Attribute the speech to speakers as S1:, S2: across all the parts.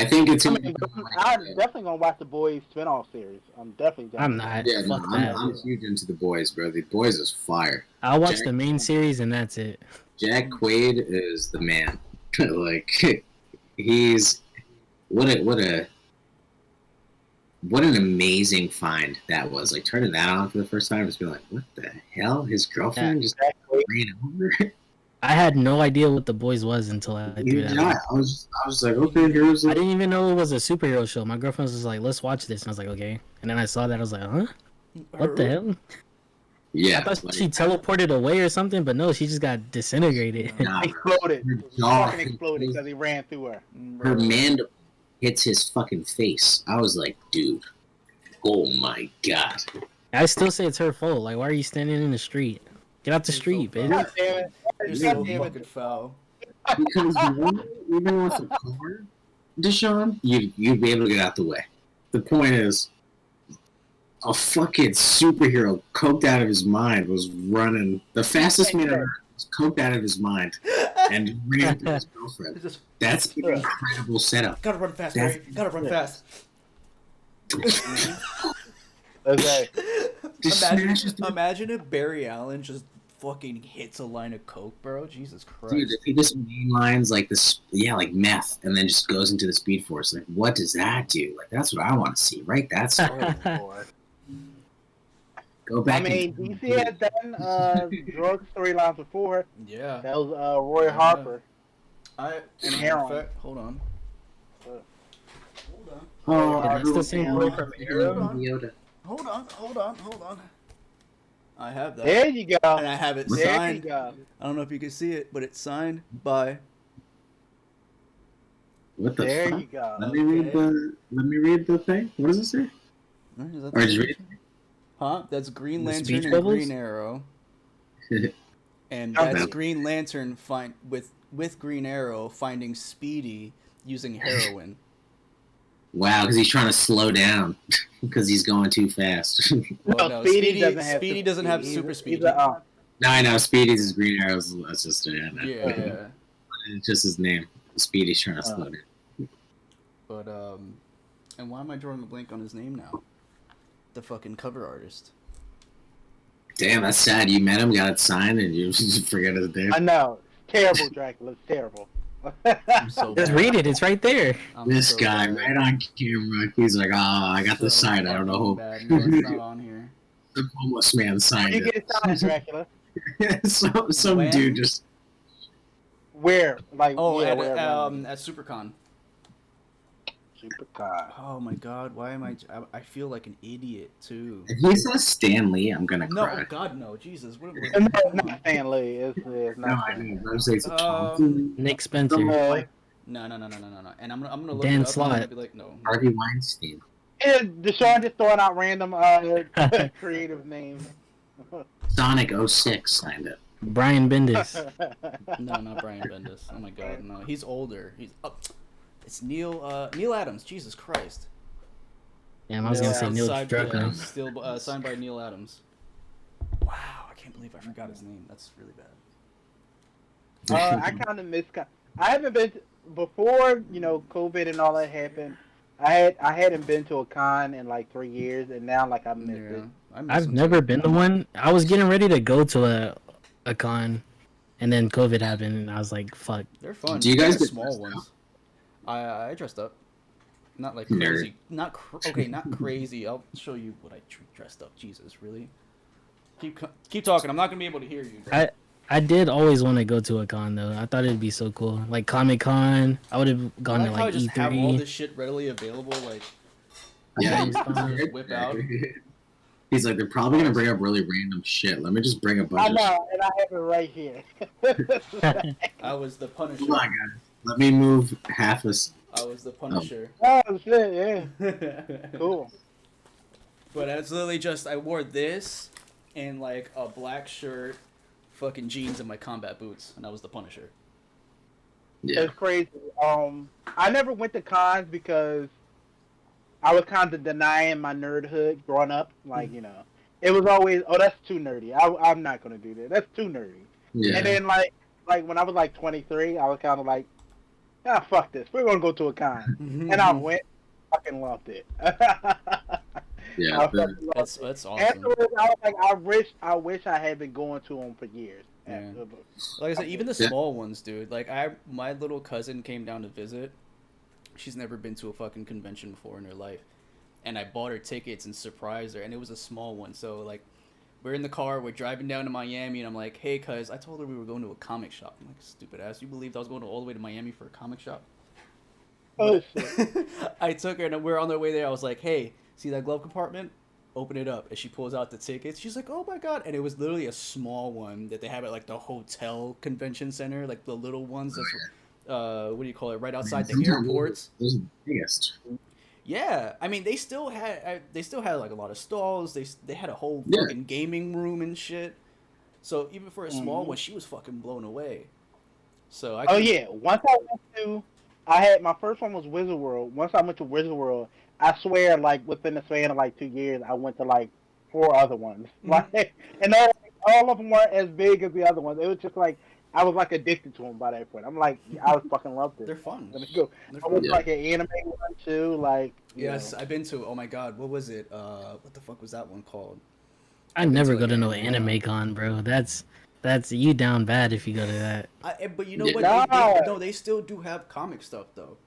S1: I think it's.
S2: I mean, I'm definitely gonna watch the Boys spinoff series. I'm definitely.
S3: I'm not.
S1: Yeah, no,
S3: Fuck that.
S1: I'm huge into the Boys, bro. The Boys is fire.
S3: I'll watch the main series and that's it.
S1: Jack Quaid is the man. Like, he's what an amazing find that was. Like, turning that on for the first time, just being like, what the hell? His girlfriend just ran over.
S3: I had no idea what The Boys was until I threw that.
S1: Yeah, I was like, okay, here's.
S3: I didn't even know it was a superhero show. My girlfriend was just like, let's watch this, and I was like, okay. And then I saw that, I was like, huh? What the hell?
S1: Yeah,
S3: I thought she teleported away or something, but no, she just got disintegrated.
S1: Nah,
S2: Exploded.
S1: her jaw
S2: Fucking exploded because he ran through her.
S1: Her mandible hits his fucking face. I was like, dude, oh my god.
S3: I still say it's her fault. Like, why are you standing in the street? Get out the street, bitch.
S2: God damn it.
S4: You're so fucking foul.
S1: Because even with a car, Deshaun, you'd be able to get out the way. The point is, a fucking superhero coked out of his mind was running. The fastest man ever was coked out of his mind and ran through his girlfriend. That's an incredible setup.
S4: Gotta run fast, Barry. Gotta run fast.
S2: Okay.
S4: Imagine if Barry Allen just fucking hits a line of coke, bro. Jesus Christ.
S1: Dude, if he just mainlines like this, like meth, and then just goes into the Speed Force, like, what does that do? Like, that's what I want to see. Write that story. Go back.
S2: I mean, DC had done drug storylines before.
S4: Yeah.
S2: That was Roy Harper.
S4: And
S2: heroin.
S4: Hold on.
S1: Oh,
S3: That's the same boy from Arrow.
S1: Yoda.
S4: Hold on. I have that.
S2: There you go.
S4: And I have it
S2: There you
S4: signed.
S2: go.
S4: I don't know if you can see it, but it's signed by.
S1: What the
S2: There
S1: fuck?
S2: you go.
S1: Let me read the thing. What does it say? Or just read it?
S4: Huh? That's Green
S3: The
S4: Lantern
S3: speech
S4: and
S3: bubbles?
S4: Green Arrow. And
S2: Oh,
S4: that's
S1: man.
S4: Green Lantern with Green Arrow finding Speedy using heroin.
S1: Wow, because he's trying to slow down because he's going too fast.
S4: Well,
S2: No,
S4: no,
S2: Speedy
S4: Speedy doesn't have super speed.
S1: No, I know. Speedy's his Green Arrow's sister.
S4: Yeah.
S1: It's just his name. Speedy's trying to slow down.
S4: But and why am I drawing a blank on his name now? The fucking cover artist.
S1: Damn, that's sad. You met him, got it signed, and you just forget his name.
S2: I know. Terrible, Dracula. It's terrible.
S4: I'm so
S3: Just
S4: bad.
S3: read it. It's right there.
S4: I'm
S1: This
S4: so
S1: guy,
S4: bad.
S1: right on camera, he's like, I got the
S4: So
S1: sign. I don't know
S4: fucking
S1: who.
S4: bad. No, it's not on here.
S1: The homeless man signed
S2: You get
S1: it.
S2: it signed, Dracula.
S1: Some
S4: When?
S1: dude just.
S2: Where? Like,
S4: Oh,
S2: yeah,
S4: at
S2: wherever.
S4: at SuperCon.
S2: Supercar.
S4: Oh my god, why am I feel like an idiot too.
S1: If he says Stan Lee, I'm gonna
S4: No,
S1: cry.
S4: oh god, no, Jesus. What
S2: No,
S4: come
S2: not
S4: on.
S2: Stan Lee. It's
S1: No,
S2: not
S1: I
S2: Stan
S1: mean,
S2: Lee.
S1: I'm saying it's a
S4: Um,
S3: Nick Spencer.
S2: Boy.
S4: No. And I'm gonna look
S3: Dan
S4: it up and I'm gonna
S3: Slott.
S4: be like, no.
S1: Harvey Weinstein.
S2: Yeah, Deshaun just throwing out random creative names.
S1: Sonic 06 signed it.
S3: Brian Bendis.
S4: No, not Brian Bendis. Oh my god, no. He's older. He's it's Neil Adams. Jesus Christ.
S3: Damn, I was gonna say Neil
S4: Signed
S3: Druckmann.
S4: still signed by Neil Adams. Wow, I can't believe I forgot his name. That's really bad.
S2: I kind of miss. I haven't been before. COVID and all that happened. I hadn't been to a con in like 3 years, and now like I miss it.
S4: I miss
S3: I've
S4: him
S3: never
S4: too.
S3: been to one. I was getting ready to go to a con, and then COVID happened, and I was like, "Fuck."
S4: They're fun.
S1: Do you guys
S4: They're
S1: get
S4: small
S1: dressed
S4: ones? I dressed up. Not like
S1: Nerd.
S4: crazy. Not crazy. I'll show you what I dressed up. Jesus, really? Keep talking. I'm not gonna be able to hear you. Bro.
S3: I did always want to go to a con though. I thought it'd be so cool, like Comic Con. I would have gone
S4: I
S3: to
S4: like how I
S3: like
S4: just have all
S3: E3.
S4: this shit readily available. Like,
S1: Yeah,
S4: just whip out.
S1: He's like, they're probably gonna bring up really random shit. Let me just bring a
S2: I
S1: bunch of shit.
S2: know, and I have it right here.
S4: I was the Punisher.
S1: Hold on, guys. Let me move half a.
S4: I was the Punisher.
S2: Oh shit! Yeah, cool.
S4: But it's literally just I wore this and like a black shirt, fucking jeans, and my combat boots, and I was the Punisher.
S1: Yeah.
S2: It's crazy. I never went to cons because I was kind of denying my nerdhood growing up. Like, it was always, oh, that's too nerdy. I'm not gonna do that. That's too nerdy.
S1: Yeah.
S2: And then like when I was like 23, I was kind of like, ah, fuck this. We're gonna go to a con, and I went. Fucking loved it.
S1: Yeah,
S2: I fucking loved
S4: That's
S2: it.
S4: awesome.
S2: Afterwards, I was like, I wish I had been going to them for years.
S4: Yeah.
S2: After,
S4: Like I said, even the
S1: Yeah.
S4: small ones, dude. Like my little cousin came down to visit. She's never been to a fucking convention before in her life, and I bought her tickets and surprised her, and it was a small one. So like, we're in the car, we're driving down to Miami, and I'm like, hey, cuz, I told her we were going to a comic shop. I'm like, stupid ass, you believed I was going all the way to Miami for a comic shop?
S2: oh shit.
S4: I took her, and we're on the way there. I was like, hey, see that glove compartment? Open it up. And she pulls out the tickets. She's like, oh my god. And it was literally a small one that they have at like the hotel convention center, like the little ones that's what do you call it, right outside the airports.
S1: Those are the biggest.
S4: Yeah, I mean they still had like a lot of stalls. They had a whole
S1: Yeah.
S4: fucking gaming room and shit. So even for a small one, she was fucking blown away. So I
S2: Oh
S4: could-
S2: yeah. Once I went to, I had my first one was Wizard World. Once I went to Wizard World, I swear, like within the span of like 2 years, I went to like 4 other ones. Like, and all of them weren't as big as the other ones. It was just like I was like addicted to them by that point. I'm like, I was fucking loved it.
S4: They're fun.
S2: Let me go.
S4: They're
S2: I went
S4: fun.
S2: to like an anime one too. Like, you
S4: Yes,
S2: know.
S4: I've been to. Oh my god, what was it? What the fuck was that one called?
S3: I never
S4: to
S3: go to
S4: an
S3: no
S4: anime
S3: anime con, bro. That's you down bad if you go to that.
S4: But you know
S1: Yeah.
S4: what?
S2: No.
S4: No, they still do have comic stuff though.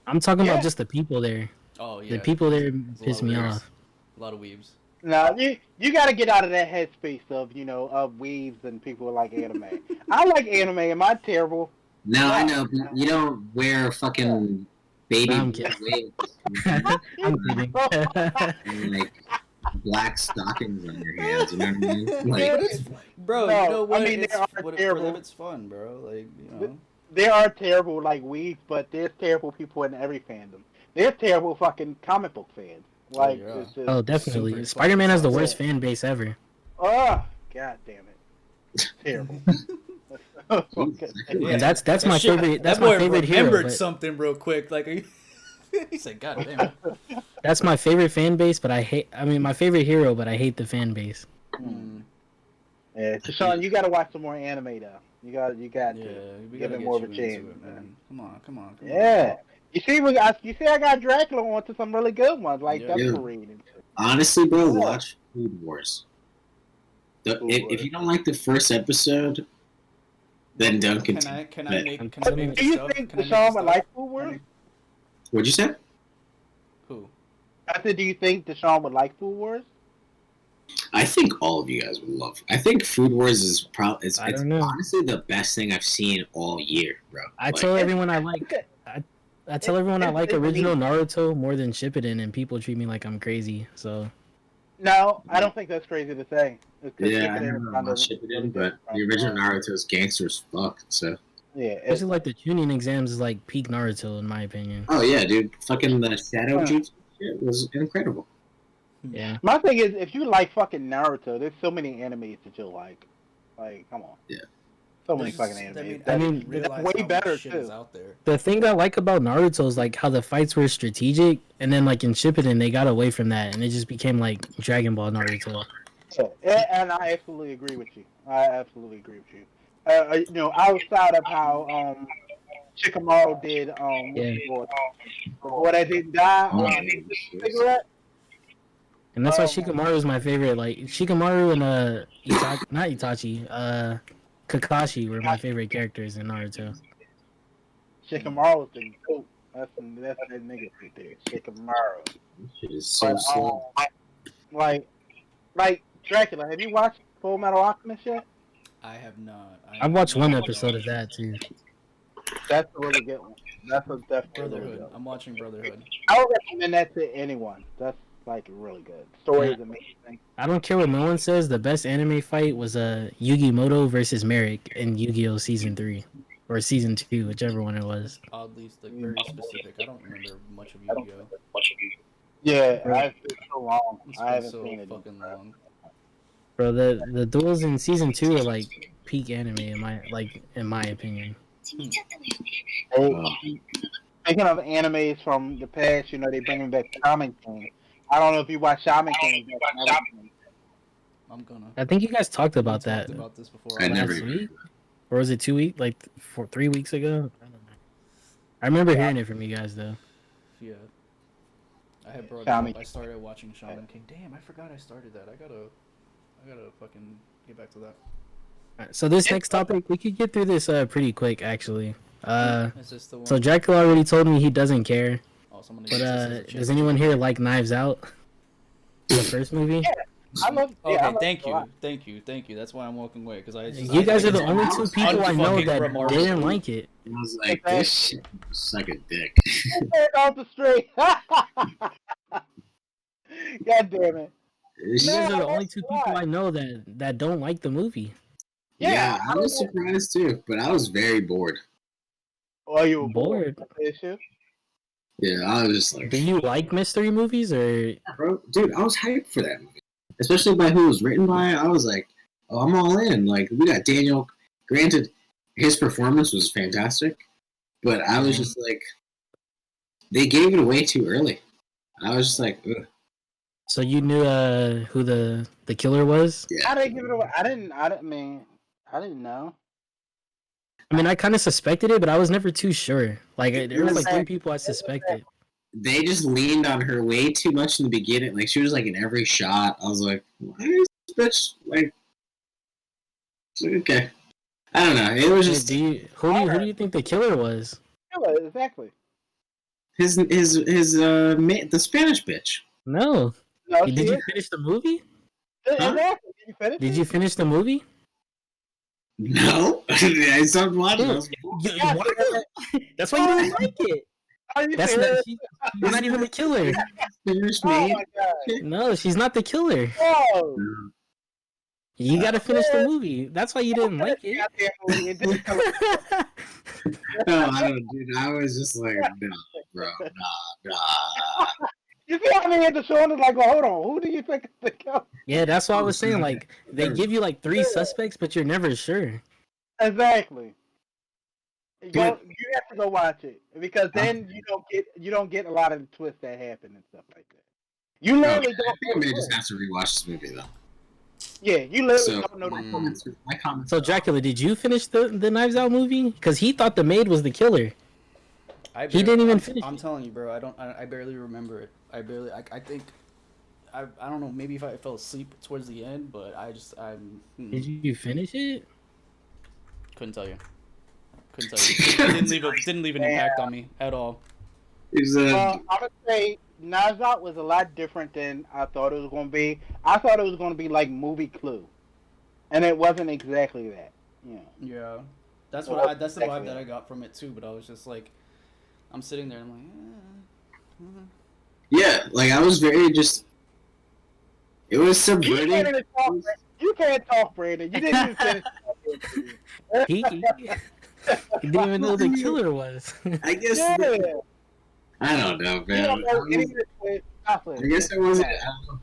S3: I'm talking
S2: Yeah.
S3: about just the people there.
S4: Oh yeah,
S3: The people there
S4: There's a
S3: piss
S4: lot
S3: me
S4: of weirds.
S3: off.
S4: A lot of weebs.
S2: No, you got to get out of that headspace of of weaves and people who like anime. I like anime. Am I terrible?
S1: No, I know. But you don't wear fucking baby
S3: No, I'm
S1: blue
S3: kidding.
S1: wigs
S3: I'm kidding.
S1: and like black stockings on your hands. You know what I mean?
S4: But
S1: Like,
S4: it's, bro,
S2: No,
S4: you know what?
S2: I mean,
S4: It's,
S2: they are
S4: for
S2: terrible.
S4: them, it's fun, bro. Like you know.
S2: There are terrible like weaves, but there's terrible people in every fandom. There's terrible fucking comic book fans. Like,
S4: yeah.
S2: it's just,
S3: Oh, definitely.
S4: Super
S3: Spider-Man has the
S4: fucking
S3: worst
S2: toxic.
S3: fan base ever.
S2: oh, god damn it, terrible.
S4: Yeah.
S3: And that's my
S4: shit-
S3: favorite. That's
S4: that boy
S3: my favorite hero.
S4: remembered
S3: But
S4: something real quick. Like he said, "God damn."
S3: that's my favorite fan base. But I mean, my favorite hero. But I hate the fan base.
S4: Mm,
S2: Yeah, Sean, you gotta watch some more anime though. You got
S4: yeah,
S2: to
S4: we
S2: give
S4: gotta
S2: it
S4: get
S2: more
S4: you
S2: of a
S4: into
S2: chance,
S4: it, man. Come on.
S2: Yeah. You see, I got Dracula on to some really good ones, like
S4: Yeah.
S2: Double
S1: Yeah.
S2: Read.
S1: honestly, bro,
S2: Yeah.
S1: watch Food Wars.
S2: Food
S1: If
S2: Wars.
S1: you don't like the first episode, then don't
S4: Can
S1: continue.
S4: I can
S1: Yeah.
S4: I make
S3: I'm
S4: can I
S3: telling
S4: make
S2: Do
S4: the
S2: you
S4: stuff?
S2: think
S4: Can I make
S2: Deshaun
S4: the
S2: would like
S4: stuff?
S2: Food Wars?
S1: What'd you say?
S4: Who?
S2: I said, do you think Deshaun would like Food Wars?
S1: I think all of you guys would love. I think Food Wars is probably it's
S3: I don't know.
S1: honestly the best thing I've seen all year, bro.
S3: I
S1: Like,
S3: tell everyone I like. I tell everyone I like
S2: it's
S3: original Naruto more than Shippuden, and people treat me like I'm crazy. So
S2: No, I don't think that's crazy to say. It's 'cause
S1: yeah, I
S2: Shippuden is
S1: don't know
S2: kind
S1: about
S2: of
S1: Shippuden,
S2: really
S1: but
S2: different
S1: the
S2: from,
S1: original Naruto is gangster as fuck. So,
S2: Yeah, it's,
S3: especially like the tuning exams is like peak Naruto in my opinion.
S1: oh yeah, dude, fucking the Shadow
S2: Huh.
S1: Jutsu shit was incredible.
S3: Yeah.
S2: my thing is, if you like fucking Naruto, there's so many animes that you'll like. Like, come on.
S1: Yeah.
S2: So many
S4: There's-
S2: fucking animes.
S3: I mean,
S4: realize
S2: way
S4: how much
S2: better,
S4: shit
S2: too.
S4: is out there.
S3: The thing I like about Naruto is like how the fights were strategic, and then like in Shippuden they got away from that, and it just became like Dragon Ball Naruto.
S2: Yeah, and I absolutely agree with you. I absolutely agree with you. Outside of how Shikamaru did
S3: Yeah.
S2: before that didn't die
S1: Oh,
S2: cigarette.
S3: And that's why
S2: Um,
S3: Shikamaru is my favorite. Like Shikamaru and not Itachi, Kakashi were my favorite characters in Naruto.
S2: Shikamaru's the goat. That's that nigga right there. Shikamaru.
S1: This shit is so
S2: But,
S1: slow.
S2: like Dracula. Have you watched Full Metal Alchemist yet?
S4: I have not.
S3: I've watched one episode of that too.
S2: That's a really good one. That's a definitely really
S4: Brotherhood.
S2: good.
S4: I'm watching Brotherhood.
S2: I would recommend that to anyone. That's like really good. Story is amazing.
S3: I don't care what no one says. The best anime fight was Yu-Gi-Moto versus Merrick in Yu-Gi-Oh! Season 3 or Season 2, whichever one it was.
S4: Oddly, like very specific. I don't remember much of Yu-Gi-Oh.
S2: Yeah,
S3: Right.
S2: it's so long.
S4: It's
S2: I
S4: been
S2: haven't
S4: so
S2: seen it.
S4: fucking long.
S3: Bro, the duels in Season 2 are like peak anime in my opinion.
S2: Speaking of animes from the past, they bringing back Shaman King. I don't know if you watch Shaman King.
S4: I'm gonna.
S3: I think you guys talked about that
S4: Talked about this before.
S1: I
S3: last
S1: never even-
S3: week, or was it 2 weeks, like 3 weeks ago? I don't know. I remember hearing it from you guys though.
S4: Yeah. I had brought it
S2: Shaman
S4: up. I started watching Shaman King. Damn, I forgot I started that. I gotta fucking get back to that.
S3: Alright, so this next topic, we could get through this pretty quick actually.
S4: Is this the one?
S3: So Dracula already told me he doesn't care.
S4: Oh, someone
S3: But
S4: uses this as a
S3: does
S4: chance
S3: anyone
S4: to-
S3: here like Knives Out? The first movie?
S2: Yeah, I love.
S4: Okay,
S2: Yeah, I love
S4: thank
S2: it a lot.
S4: you. That's why I'm walking away because
S3: You guys are the only two people I know
S4: unfucking
S3: that
S4: remarkable.
S3: didn't like it.
S1: I was like, this shit suck a dick.
S2: Get off the street. God damn it.
S3: You guys are the
S2: No,
S3: only two
S2: that's
S3: people
S2: why.
S3: I know that don't like the movie.
S1: Yeah,
S2: I
S1: I was
S2: don't know.
S1: surprised too, but I was very bored.
S2: Oh, you were
S3: Bored.
S2: That's the issue.
S1: Yeah, I was just like,
S3: Do you like mystery movies or?
S1: bro, dude, I was hyped for that movie, especially by who it was written by. I was like, oh, I'm all in. Like, we got Daniel. Granted, his performance was fantastic, but I was just like, they gave it away too early. I was just like, ugh.
S3: So you knew who the killer was?
S1: Yeah.
S2: I didn't give it away. I didn't know.
S3: I mean, I kind of suspected it, but I was never too sure. Like there was like three people I suspected.
S1: They just leaned on her way too much in the beginning. Like, she was like in every shot. I was like, why is this bitch like? Okay, I don't know. It was just
S3: Who do you think the killer was?
S2: Yeah, exactly.
S1: his the Spanish bitch.
S3: No.
S2: No,
S3: Did
S2: she
S3: you
S2: is.
S3: finish the movie?
S2: Exactly. Did you finish?
S3: Did you finish the movie?
S1: No, I stopped watching. I was
S3: What? That's why you didn't like it.
S2: Are you
S3: That's
S2: serious?
S3: she's not even the killer.
S1: Spanish
S2: Oh
S1: maid.
S2: my god.
S3: No, she's not the killer.
S2: Oh.
S3: You gotta finish the movie. That's why you didn't like it.
S2: Goddamn movie. It didn't come out.
S1: No, I don't, dude. I was just like, nah, bro, nah.
S2: You see how many at the show and it's like, well, hold on, who do you think is the killer?
S3: Yeah, that's what I was saying. Like they give you like three suspects, but you're never sure.
S2: Exactly. You
S1: But-
S2: have to go watch it because then you don't get a lot of the twists that happen and stuff like that. You
S1: Okay,
S2: literally
S1: I
S2: don't.
S1: think I may just have to rewatch this movie though.
S2: Yeah, you literally
S1: So
S2: don't know
S1: my
S2: the
S1: comments.
S3: So Dracula, did you finish the Knives Out movie? Because he thought the maid was the killer. He didn't even finish
S4: I'm
S3: it.
S4: telling you, bro. I barely remember it. I think. I don't know. Maybe if I fell asleep towards the end, but
S3: Did you finish it?
S4: couldn't tell you. Couldn't tell you. Didn't leave an impact on me at all.
S1: Is
S2: I'm gonna say Knives Out was a lot different than I thought it was gonna be. I thought it was gonna be like movie Clue, and it wasn't exactly that. Yeah.
S4: Yeah, that's
S2: Well,
S4: that's the vibe
S2: exactly.
S4: that I got from it too. But I was just like, I'm sitting there. I'm like,
S1: yeah, like I was very just. It was
S2: You
S1: subverting.
S2: can't even talk. You can't talk, Brandon. You didn't even finish.
S3: He didn't even know who the killer was.
S1: I guess.
S2: Yeah.
S1: I don't know,
S2: You
S1: man.
S2: don't know any of this with nothing.
S1: I guess it wasn't. I don't know.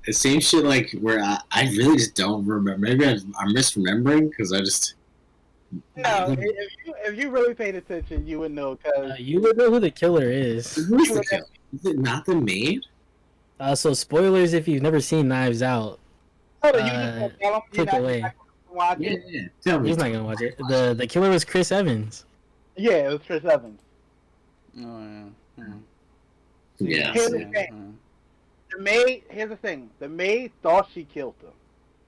S1: The same shit, like where I really just don't remember. Maybe I'm misremembering because I just.
S2: No, if you really paid attention, you would know. Cause
S3: You would know who the killer is.
S1: Who's the killer? Is it not the maid?
S3: So spoilers if you've never seen Knives Out.
S2: hold on, you just gonna tell him you're
S3: Click
S2: not,
S3: away.
S2: you're not gonna watch
S1: Yeah,
S2: it.
S1: yeah. Tell me.
S3: He's not gonna watch it. The killer was Chris Evans.
S2: Yeah, it was Chris Evans.
S4: oh yeah.
S1: Yeah.
S2: Here's the thing. Here's the thing. The maid thought she killed him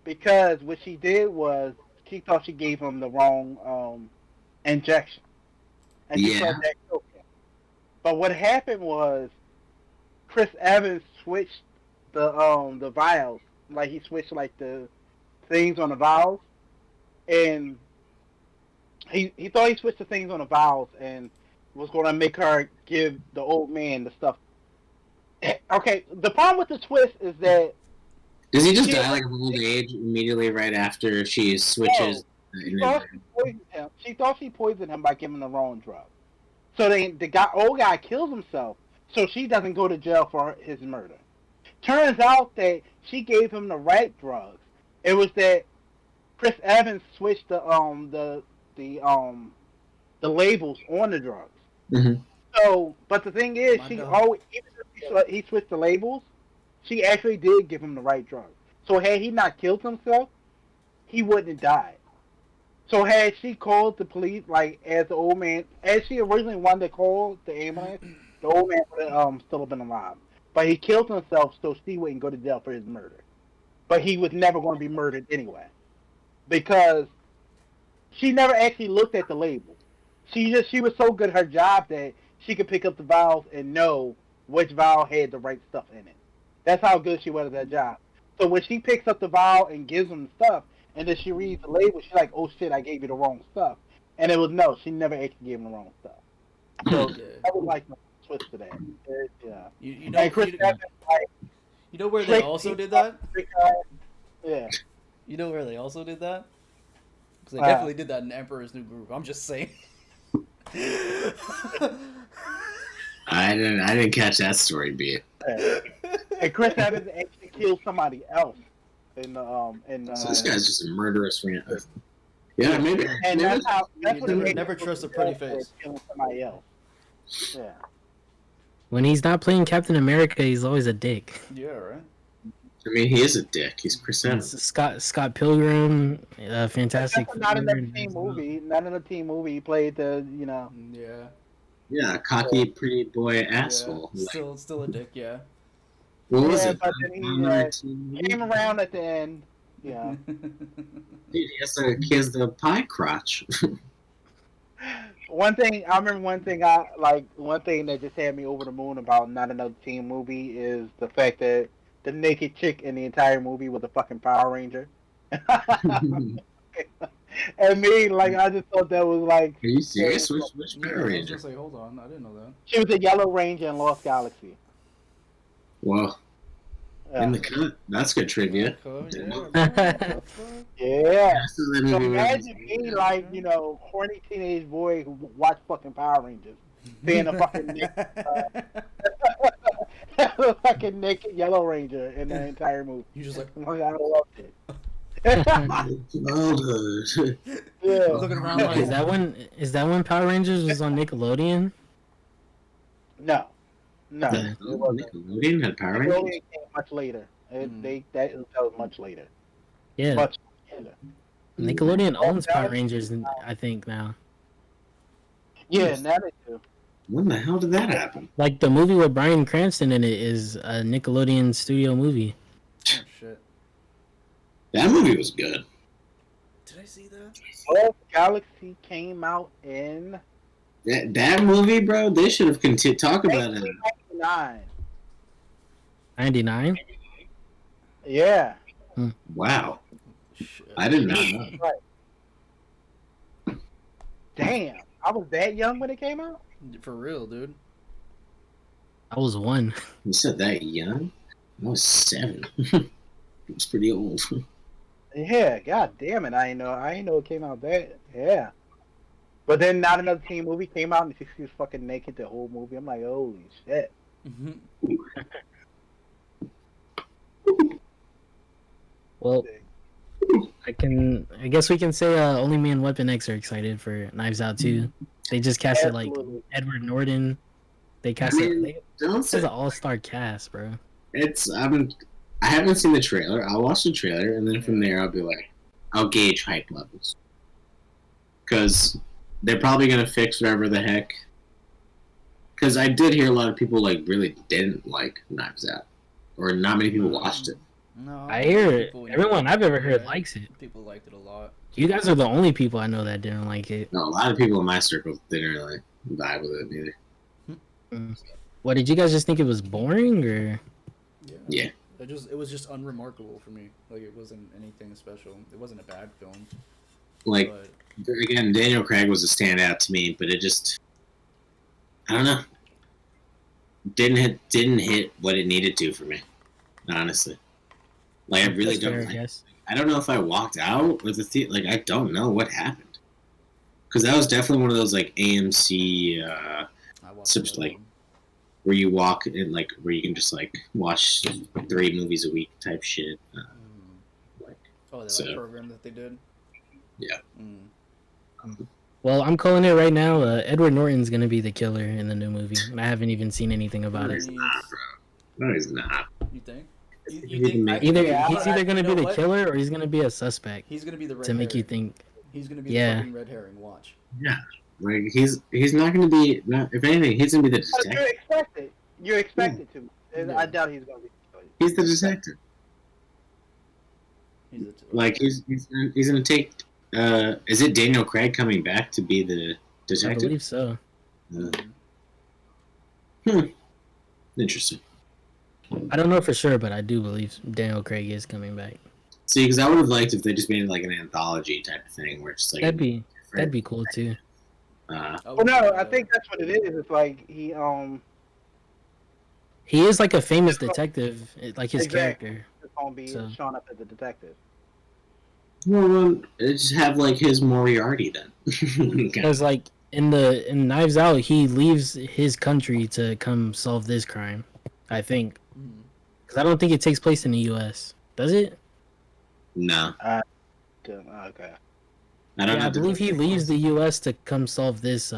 S2: because what she did was she thought she gave him the wrong injection, and she
S1: Yeah.
S2: thought that killed him. But what happened was Chris Evans switched the vials, like he switched like the things on the vials, and he thought he switched the things on the vials and was going to make her give the old man the stuff. Okay, the problem with the twist is that
S1: Does he just
S2: Yeah.
S1: die like of old age immediately right after she switches?
S2: she thought she poisoned him. She thought she poisoned him by giving the wrong drug. So the old guy kills himself, so she doesn't go to jail for his murder. Turns out that she gave him the right drugs. It was that Chris Evans switched the labels on the drugs.
S1: Mhm.
S2: So, but the thing is,
S4: My
S2: she
S4: God.
S2: always even if he switched the labels, she actually did give him the right drug. So had he not killed himself, he wouldn't have died. So had she called the police, like as the old man, as she originally wanted to call the ambulance, the old man would have still have been alive. But he killed himself so she wouldn't go to jail for his murder. But he was never going to be murdered anyway, because she never actually looked at the label. She was so good at her job that she could pick up the vials and know which vial had the right stuff in it. That's how good she was at that job. So when she picks up the vial and gives him the stuff, and then she reads the label, she's like, "Oh shit, I gave you the wrong stuff." And it was no, she never actually gave him the wrong stuff. So I would like to twist to that. Yeah.
S4: You know,
S2: And Chris Evans, like,
S4: you know where they also did that?
S2: Yeah.
S4: You know where they also did that? Because they
S2: Wow.
S4: definitely did that in Emperor's New Groove. I'm just saying.
S1: I didn't catch that story, beat.
S2: And Chris Evans actually killed somebody else in the
S1: So this guy's just a murderous rant. Yeah, maybe.
S2: and
S1: maybe
S2: that's what
S4: never,
S2: it
S4: never
S2: makes
S4: trust a
S2: him
S4: pretty
S2: for
S4: face.
S2: killing somebody else. Yeah.
S3: When he's not playing Captain America, he's always a dick.
S4: Yeah, right.
S1: I mean, he is a dick. He's Chris Evans.
S3: Scott Pilgrim, Fantastic
S2: That's not
S3: Four,
S2: another team movie. Not in a team movie. He played the,
S4: Yeah.
S1: Yeah, cocky pretty boy asshole.
S4: Yeah. Still a dick. Yeah.
S1: What was
S2: Yeah,
S1: it?
S2: but then he came around at the end. Yeah.
S1: Dude, he has the pie crotch.
S2: One thing that just had me over the moon about not another team movie is the fact that the naked chick in the entire movie was a fucking Power Ranger. And me, like, I just thought that was like,
S1: Are you serious? Which
S4: Yeah,
S1: Power
S4: I was
S1: Ranger?
S4: gonna say, hold on, I didn't know that.
S2: she was a Yellow Ranger in Lost Galaxy.
S1: Well,
S2: Yeah.
S1: in the cut. That's good trivia.
S2: Yeah.
S1: So that
S2: So
S1: movie was-
S2: imagine me, like, horny teenage boy who watched fucking Power Rangers, being a fucking fucking naked Yellow Ranger in the entire movie.
S4: You just like
S2: Like, I loved it.
S1: Childhood.
S2: Yeah.
S4: looking around like
S3: is that when Power Rangers was on Nickelodeon?
S2: No.
S1: The-
S2: It wasn't.
S1: Nickelodeon had Power Rangers.
S2: Nickelodeon came much later. That was much later.
S3: Yeah,
S2: Much later.
S3: Nickelodeon owns Power Rangers, I think now.
S2: Yeah, now they do.
S1: When the hell did that happen?
S3: Like the movie with Bryan Cranston in it is a Nickelodeon studio movie.
S4: oh shit.
S1: That movie was good.
S4: Did I see that?
S2: Lost Galaxy came out in
S1: That movie, bro. They should have continued talk about it.
S2: 1999.
S3: 99?
S2: Yeah.
S1: Wow,
S4: Shit.
S1: I did not know.
S2: Damn. I was that young when it came out?
S4: For real, dude.
S3: I was one.
S1: You said that young? I was 7. It's pretty old.
S2: Yeah, god damn it. I ain't know it came out that. Yeah. But then not another teen movie came out and she was fucking naked the whole movie. I'm like, holy shit.
S3: Well, I guess we can say only me and Weapon X are excited for Knives Out 2. They just casted like
S2: Absolutely.
S3: Edward Norton. They
S1: I
S3: casted
S1: mean, don't
S3: this
S1: say
S3: is an all-star cast, bro.
S1: I haven't seen the trailer. I'll watch the trailer, and then from there, I'll be like, I'll gauge hype levels. Because they're probably gonna fix whatever the heck. Because I did hear a lot of people like really didn't like Knives Out, or not many people watched it.
S4: No.
S3: I hear
S4: people-
S3: everyone I've ever heard likes it.
S4: People liked it a lot.
S3: You guys are the only people I know that didn't like it.
S1: No, a lot of people in my circle didn't really vibe with it either.
S3: What, did you guys just think it was boring, or?
S1: Yeah.
S4: It was just unremarkable for me. Like it wasn't anything special. It wasn't a bad film.
S1: Like
S4: But
S1: again, Daniel Craig was a standout to me, but it just, I don't know, didn't hit what it needed to for me. Honestly, like I really
S3: That's
S1: don't.
S3: fair, I guess.
S1: I don't know if I walked out with the theater. Like I don't know what happened, because that was definitely one of those like AMC
S4: I watched
S1: Subs-
S4: the
S1: like-
S4: other one.
S1: where you walk and like where you can just like watch 3 movies a week type shit. Like
S4: Oh,
S1: so-
S4: that program that they did.
S1: Yeah.
S3: Well, I'm calling it right now. Edward Norton's gonna be the killer in the new movie, and I haven't even seen anything about it.
S1: no, he's not.
S4: You think?
S1: He
S4: You think?
S1: didn't make-
S3: Either
S2: Yeah,
S3: he's either gonna
S4: you
S3: be
S4: know
S3: the
S4: what?
S3: killer or he's gonna be a suspect
S4: He's gonna be the red
S3: to make you
S4: herring.
S3: think.
S4: He's gonna be
S3: Yeah.
S4: the fucking red herring. Watch.
S1: Yeah, like he's not going to be. If anything, he's going to be the
S2: But
S1: detective.
S2: you're expected to. And
S4: Yeah.
S2: I doubt he's gonna be.
S1: He's the detective.
S4: He's
S1: Like he's going to take. Is it Daniel Craig coming back to be the
S3: I
S1: detective?
S3: believe so.
S1: Interesting.
S3: I don't know for sure, but I do believe Daniel Craig is coming back.
S1: See, because I would have liked if they just made like an anthology type of thing where it's just like
S3: That'd be cool too.
S2: Well, no, I think that's what it is. It's like he
S3: He is like a famous detective, like his
S2: Exactly.
S3: character.
S2: is gonna be
S3: So-
S2: showing up as a detective.
S1: Well, just have like his Moriarty then.
S3: Because like in Knives Out, he leaves his country to come solve this crime. I think because I don't think it takes place in the U.S. Does it?
S1: No,
S2: Okay.
S1: I don't know.
S3: I believe he leaves the U.S. to come solve this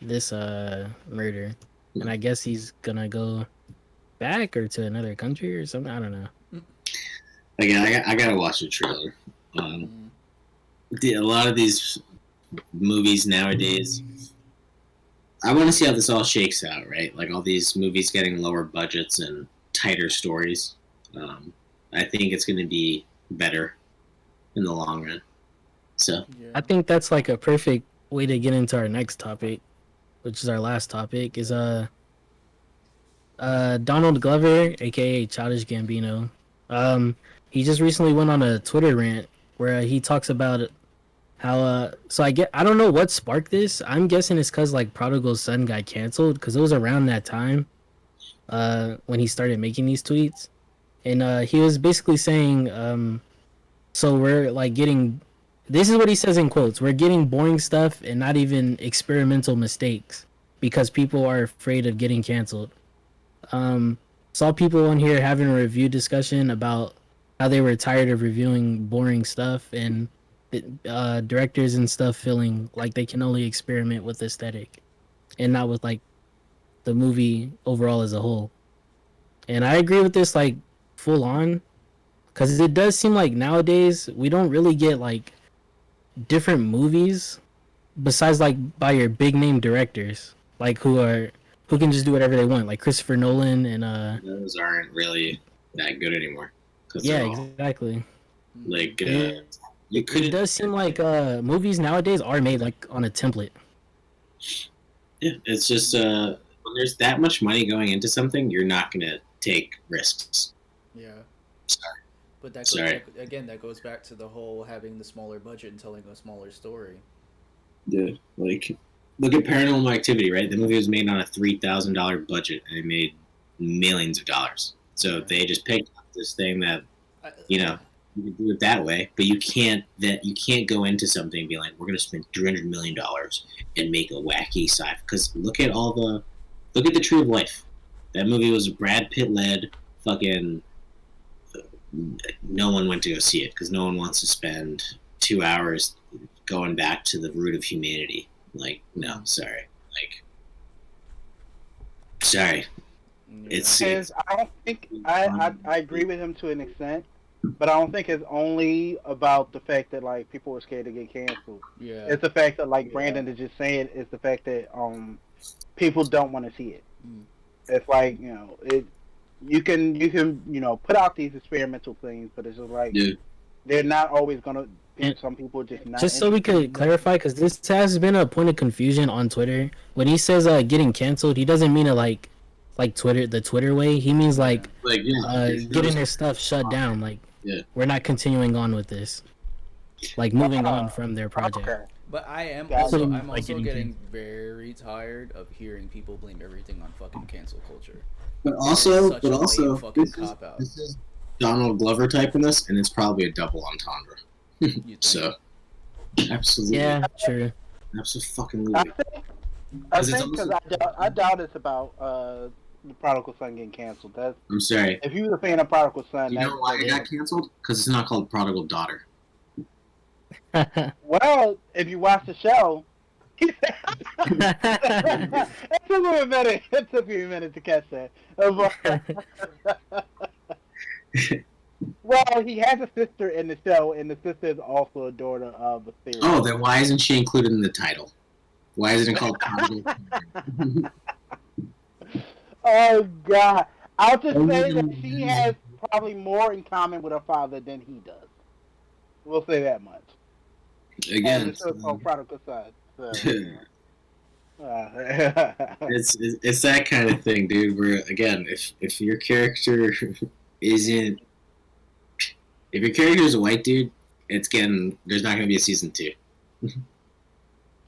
S3: murder, and I guess he's gonna go back or to another country or something. I don't know.
S1: Again, I gotta watch the trailer. A lot of these movies nowadays, I want to see how this all shakes out, right? Like all these movies getting lower budgets and tighter stories. I think it's going to be better in the long run. So
S3: I think that's like a perfect way to get into our next topic, which is our last topic. Is Donald Glover, aka Childish Gambino. He just recently went on a Twitter rant where he talks about how I don't know what sparked this. I'm guessing it's because like Prodigal Son got canceled because it was around that time when he started making these tweets, and he was basically saying so we're like getting, this is what he says in quotes, we're getting boring stuff and not even experimental mistakes because people are afraid of getting canceled. Saw people on here having a review discussion about how they were tired of reviewing boring stuff and directors and stuff feeling like they can only experiment with aesthetic and not with like the movie overall as a whole. And I agree with this like full on because it does seem like nowadays we don't really get like different movies besides like by your big name directors like who can just do whatever they want, like Christopher Nolan and
S1: those aren't really that good anymore.
S3: yeah, exactly.
S1: Like
S3: It
S1: you could.
S3: does seem like movies nowadays are made like on a template.
S1: Yeah, it's just when there's that much money going into something, you're not gonna take risks.
S4: Yeah.
S1: Sorry.
S4: But that goes back to the whole having the smaller budget and telling a smaller story.
S1: Yeah, like look at Paranormal Activity, right? The movie was made on a $3,000 budget and it made millions of dollars. So they just picked up this thing that you can do it that way, but you can't go into something and be like, we're gonna spend $300 million and make a wacky sci-fi. Because look at the Tree of Life. That movie was Brad Pitt led. Fucking no one went to go see it because no one wants to spend 2 hours going back to the root of humanity. Like, no, sorry. Like, sorry. It's
S2: I don't think I agree with him to an extent, but I don't think it's only about the fact that like people were scared to get canceled.
S4: Yeah.
S2: It's the fact that like Brandon is just saying, it's the fact that people don't want to see it. It's like, you can put out these experimental things, but it's just like they're not always gonna. Some people just not.
S3: Just so we could clarify, because this has been a point of confusion on Twitter. When he says getting canceled, he doesn't mean it like Twitter, the Twitter way. He means like getting their stuff shut down. Like we're not continuing on with this. Like moving on from their project.
S2: Okay.
S4: But I'm also getting very tired of hearing people blame everything on fucking cancel culture.
S1: But also,
S4: this
S1: is Donald Glover typing this, and it's probably a double entendre. So, absolutely.
S3: Yeah, true.
S1: Absolutely.
S2: I think because I doubt it's about the Prodigal Son getting canceled.
S1: I'm sorry.
S2: If you were a fan of Prodigal Son,
S1: you know why it got canceled? Because it's not called Prodigal Daughter.
S2: Well, if you watch the show, it took me a minute. It took me a minute to catch that. Well, he has a sister in the show, and the sister is also a daughter of a series.
S1: Oh, then why isn't she included in the title? Why isn't it called Prodigal?
S2: Oh God! I'll just
S1: Only
S2: say
S1: the
S2: that she has probably more in common with her father than he does. We'll say that much. And
S1: again.
S2: the show's called Prodigal Son. So,
S1: It's that kind of thing, dude. Where again, if your character isn't if your character is a white dude, it's getting there's not gonna be a season 2.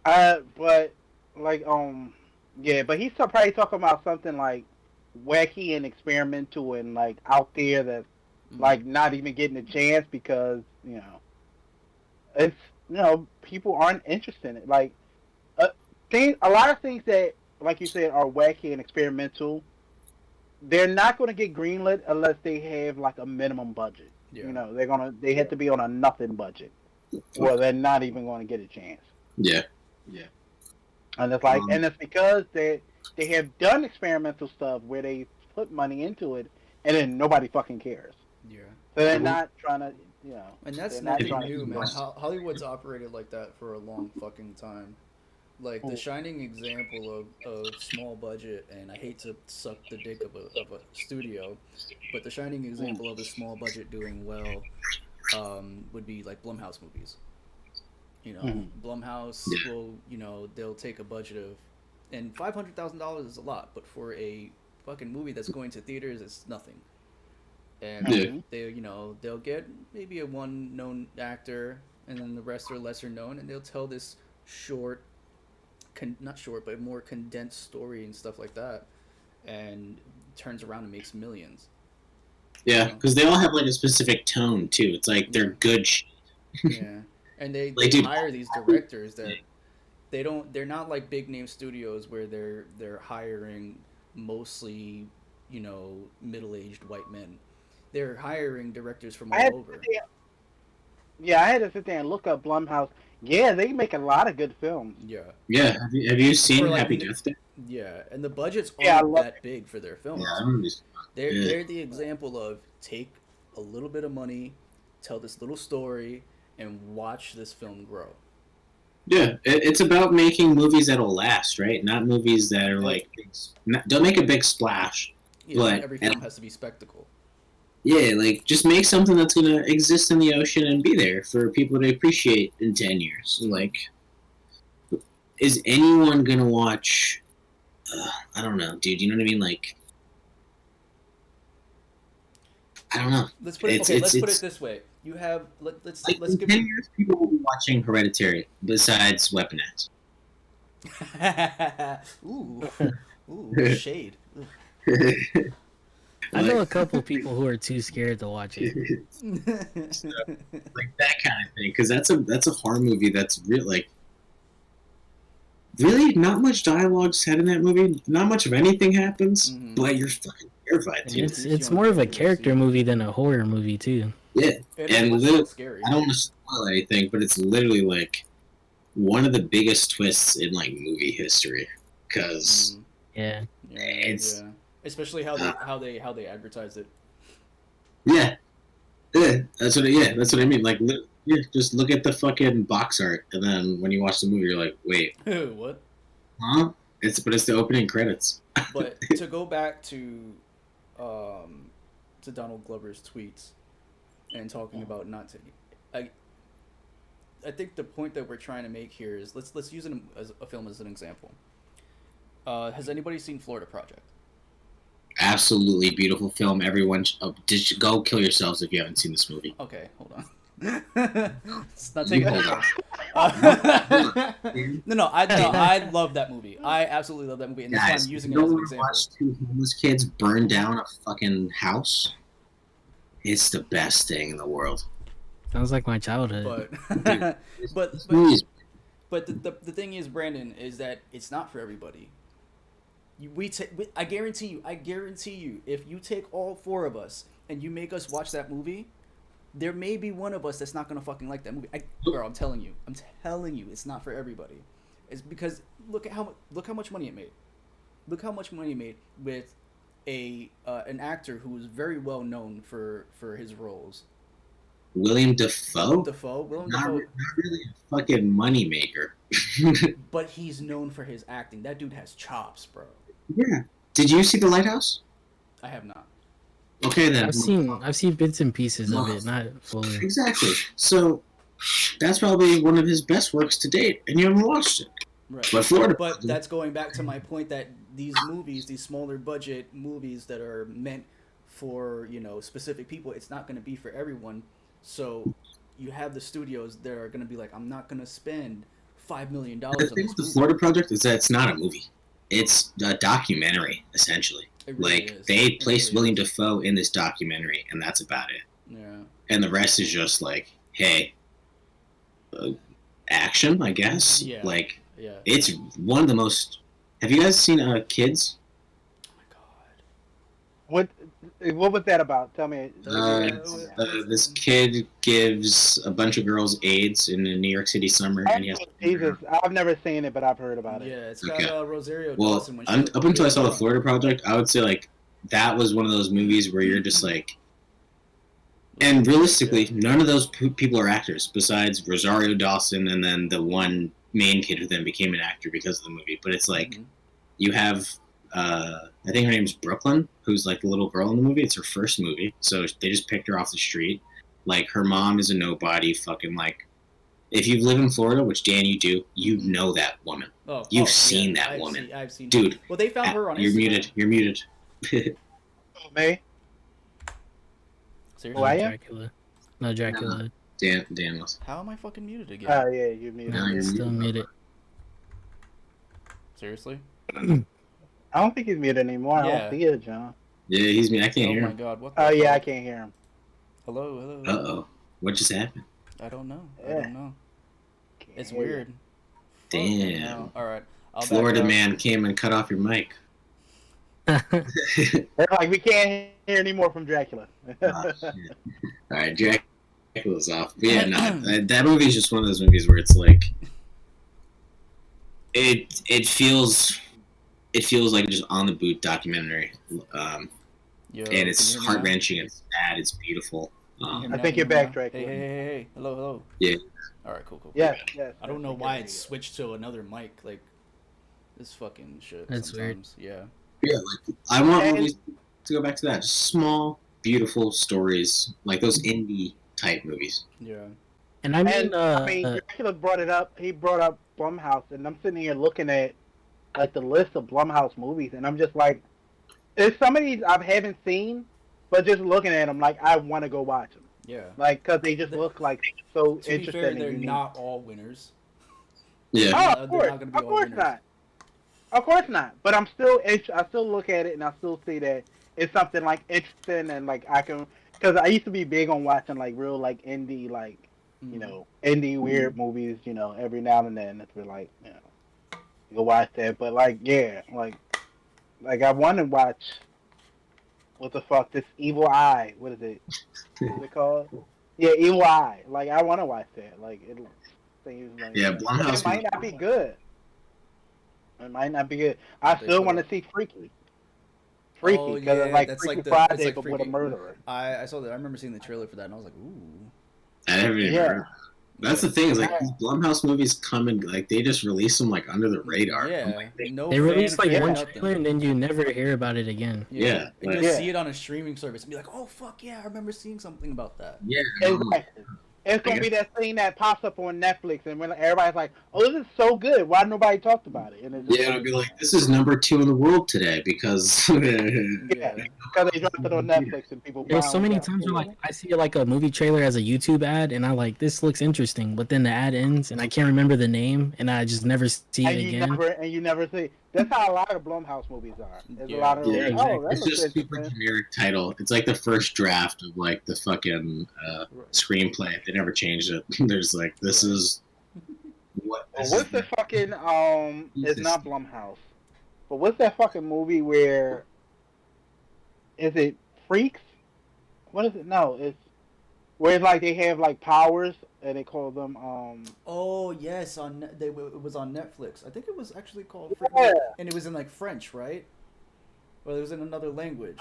S2: but like yeah, but he's probably talking about something like wacky and experimental and like out there that's like not even getting a chance because it's people aren't interested in it. Like a lot of things that like you said are wacky and experimental. They're not going to get greenlit unless they have like a minimum budget.
S4: Yeah.
S2: They have to be on a nothing budget, or they're not even going to get a chance.
S1: Yeah.
S2: And it's like, and it's because they have done experimental stuff where they put money into it, and then nobody fucking cares.
S4: Yeah.
S2: So they're not trying to,
S4: And that's
S2: they're not
S4: nothing
S2: trying to
S4: new,
S2: do
S4: man.
S2: much.
S4: Hollywood's operated like that for a long fucking time. Like the shining example of small budget, and I hate to suck the dick of a studio, but the shining example of a small budget doing well would be like Blumhouse movies. Blumhouse will, they'll take a budget of, and $500,000 is a lot, but for a fucking movie that's going to theaters, it's nothing. And they'll get maybe a one known actor, and then the rest are lesser known, and they'll tell this short, not short, but more condensed story and stuff like that, and turns around and makes millions.
S1: Yeah, because they all have like a specific tone too. It's like they're good shit.
S4: Yeah, and they hire these directors that they're not like big name studios where they're hiring mostly middle-aged white men. They're hiring directors from all over.
S2: Yeah, I had to sit there and look up Blumhouse. Yeah, they make a lot of good films.
S4: Yeah.
S1: Yeah, have you seen
S4: like,
S1: Happy Death Day?
S4: Yeah, and the budgets aren't that big for their films.
S1: Yeah,
S4: they're the example of take a little bit of money, tell this little story, and watch this film grow.
S1: Yeah, it's about making movies that'll last, right? Not movies that are like don't make a big splash.
S4: Yeah,
S1: but
S4: every film has to be spectacle.
S1: Yeah, like just make something that's gonna exist in the ocean and be there for people to appreciate in 10 years. Like, is anyone gonna watch? I don't know, dude. You know what I mean? Like, I don't know.
S4: Let's put it this way. You have let's
S1: in
S4: give
S1: 10 years, people will be watching Hereditary besides Weapon X.
S4: Ooh, shade.
S3: I know a couple people who are too scared to watch it.
S1: So, like that kind of thing, because that's a horror movie that's real. Like, really, not much dialogue said in that movie. Not much of anything happens, but you're fucking terrified. Dude.
S3: It's more of a character movie than a horror movie too.
S1: Yeah, and literally,
S4: scary.
S1: I don't want to spoil anything, but it's literally like one of the biggest twists in like movie history. Because it's.
S4: Especially how they advertise it.
S1: Yeah, that's what I mean. Like, just look at the fucking box art, and then when you watch the movie, you're like, wait,
S4: what?
S1: Huh? It's the opening credits.
S4: But to go back to Donald Glover's tweets and talking about not taking, I think the point that we're trying to make here is let's use it as a film as an example. Has anybody seen Florida Project?
S1: Absolutely beautiful film. Everyone, just go kill yourselves if you haven't seen this movie.
S4: Okay, hold on. It's not taking hold on. I love that movie. I absolutely love that movie, and that's why I'm using it as an example.
S1: Watch two homeless kids burn down a fucking house. It's the best thing in the world.
S3: Sounds like my childhood.
S4: But the thing is, Brandon, is that it's not for everybody. I guarantee you, if you take all four of us and you make us watch that movie, there may be one of us that's not gonna fucking like that movie. Bro, I'm telling you, it's not for everybody. It's because look how much money it made. Look how much money it made with an actor who was very well known for his roles.
S1: William Dafoe?
S4: Willem
S1: Not,
S4: Dafoe,
S1: not really a fucking moneymaker.
S4: but he's known for his acting. That dude has chops, bro.
S1: Yeah. Did you see The Lighthouse?
S4: I have not.
S1: Okay, then.
S3: I've seen bits and pieces of it, not fully.
S1: Exactly. So that's probably one of his best works to date, and you haven't watched it.
S4: Right.
S1: But Florida.
S4: But that's going back to my point that these movies, these smaller budget movies that are meant for, specific people, it's not going to be for everyone. So you have the studios that are going to be like, I'm not going to spend $5 million
S1: The
S4: on
S1: thing
S4: this
S1: with the
S4: movie.
S1: Florida Project is that it's not a movie. It's a documentary, essentially.
S4: It really
S1: Like,
S4: is.
S1: they
S4: It
S1: placed
S4: really
S1: William
S4: is.
S1: Dafoe in this documentary, and that's about it.
S4: Yeah.
S1: And the rest is just like, hey, action, I guess.
S4: Yeah.
S1: Like,
S4: Yeah.
S1: it's one of the most. Have you guys seen Kids?
S4: Oh my god.
S2: What was that about? Tell me.
S1: This kid gives a bunch of girls AIDS in a New York City summer, and he has.
S2: Jesus, I've never seen it, but I've heard about it.
S4: Yeah, it's got
S1: Okay.
S4: Rosario
S1: Well,
S4: Dawson when she
S1: up until I saw the Florida Project, I would say like that was one of those movies where you're just like. And realistically, none of those people are actors besides Rosario Dawson and then the one main kid who then became an actor because of the movie. But it's like you have, I think her name's Brooklyn, who's like the little girl in the movie. It's her first movie, so they just picked her off the street. Like her mom is a nobody. Fucking like, if you live in Florida, which Dan you do, you know that woman. You've seen that woman,
S4: I've seen
S1: dude.
S4: her. Well, they found her on
S1: You're
S4: Instagram.
S1: muted. You're muted.
S2: May?
S4: Seriously?
S2: Who I am?
S3: Dracula. No, Dracula.
S1: Dan was.
S4: How am I fucking muted again?
S2: Oh yeah, you muted.
S1: No,
S3: No,
S1: you're
S3: still muted.
S4: Seriously?
S2: I don't think he's muted anymore. I
S4: Yeah.
S2: don't see it, John.
S1: Yeah, he's me. I can't
S4: Oh
S1: hear
S4: my
S1: him.
S4: god, what the
S2: Oh yeah, I
S4: fuck?
S2: can't hear him.
S4: Hello.
S1: Uh-oh. What just happened?
S4: I don't know.
S2: Yeah. Can't
S4: It's
S2: hear you.
S4: weird.
S1: Damn.
S4: Alright.
S1: Florida man came and cut off your mic.
S2: They're like, we can't hear any more from Dracula.
S1: Oh, shit. All right, Dracula's off. But yeah, no, that movie is just one of those movies where it's like, it feels like just on the boot documentary,
S4: Yo,
S1: and
S4: can
S1: it's
S4: you hear me
S1: heart
S4: now?
S1: wrenching, it's sad, it's beautiful.
S4: Can you hear me
S2: I
S4: now?
S2: think
S4: Can you
S2: you're
S4: hear me
S2: back,
S4: now?
S2: Dracula.
S4: Hey. Hello.
S1: Yeah.
S4: Alright, cool.
S2: yes, yes.
S4: I don't know
S2: think
S4: why
S2: you're
S4: it
S2: good.
S4: switched to another mic. Like, this fucking shit.
S3: That's weird.
S4: sometimes. Yeah.
S1: Yeah, like I want
S2: And-
S1: movies to go back to that, just small, beautiful stories, like those indie type movies.
S4: Yeah.
S3: And I mean,
S2: And I mean, Dracula brought it up. He brought up Blumhouse, and I'm sitting here looking at like the list of Blumhouse movies, and I'm just like, there's some of these I haven't seen, but just looking at them, like I want to go watch them,
S4: Yeah.
S2: like because they just look like so
S4: To be
S2: interesting
S4: fair,
S2: and
S4: they're
S2: unique.
S4: not all winners.
S1: Yeah.
S2: Oh,
S4: They're
S2: of course,
S4: not gonna be
S2: of
S4: all
S2: course
S4: winners.
S2: not. Of course not. But I'm still, I still look at it and I still see that it's something like interesting and like I can, because I used to be big on watching like real like indie like you know indie weird movies. You know, every now and then it's been like you go watch that. But like yeah, like I want to watch what the fuck this Evil Eye. What is it? What is it called? Yeah, Evil Eye. Like I want to watch that. Like it seems like
S1: Yeah,
S2: but
S1: Blumhouse
S2: it might not be good. It might not be good. I
S4: They
S2: still
S4: put
S2: want to
S4: up-
S2: see Freaky. Freaky,
S4: Oh,
S2: because
S4: yeah,
S2: it's like
S4: that's
S2: Freaky
S4: like the-
S2: Friday,
S4: that's like
S2: but with a
S4: Freaky.
S2: murderer.
S4: I saw that. I remember seeing the trailer for that, and I was like, ooh.
S1: I haven't even
S2: Yeah.
S1: heard. That's the thing is like
S2: Yeah.
S1: these Blumhouse movies come and like they just release them like under the radar. I'm
S4: Yeah.
S1: like,
S4: No
S3: they release like
S4: fanfare,
S3: one
S4: nothing.
S3: trailer and then you never hear about it again.
S1: Yeah,
S4: You
S1: like-
S4: just
S2: Yeah.
S4: see it on a streaming service and be like, oh, fuck yeah, I remember seeing something about that.
S1: yeah. I'm like,
S2: Exactly. It's gonna be that thing that pops up on Netflix, and when everybody's like, "Oh, this is so good. Why nobody talked about it?" And it's just
S1: yeah, it'll be like this is number 2 in the world today because
S2: yeah,
S4: Yeah.
S2: because they dropped it on Netflix and people.
S3: There's so
S2: found
S3: many
S2: out.
S3: times where like I see like a movie trailer as a YouTube ad and I like this looks interesting, but then the ad ends and I can't remember the name and I just never see
S2: and
S3: it
S2: you
S3: again.
S2: never see. That's how a lot of Blumhouse movies are. There's
S4: Yeah.
S2: a lot of
S3: Yeah, exactly.
S2: oh, that
S1: it's
S2: looks
S1: just super
S2: interesting.
S1: generic title. It's like the first draft of like the fucking screenplay. They never changed it. There's like this is what.
S2: Well,
S1: This
S2: what's
S1: is,
S2: the fucking It's
S1: Jesus.
S2: not Blumhouse, but what's that fucking movie where? Is it Freaks? What is it? No, it's where it's like they have like powers and they call them
S4: Oh, yes, it was on Netflix. I think it was actually called
S2: Yeah.
S4: and it was in like French, right? Or it was in another language.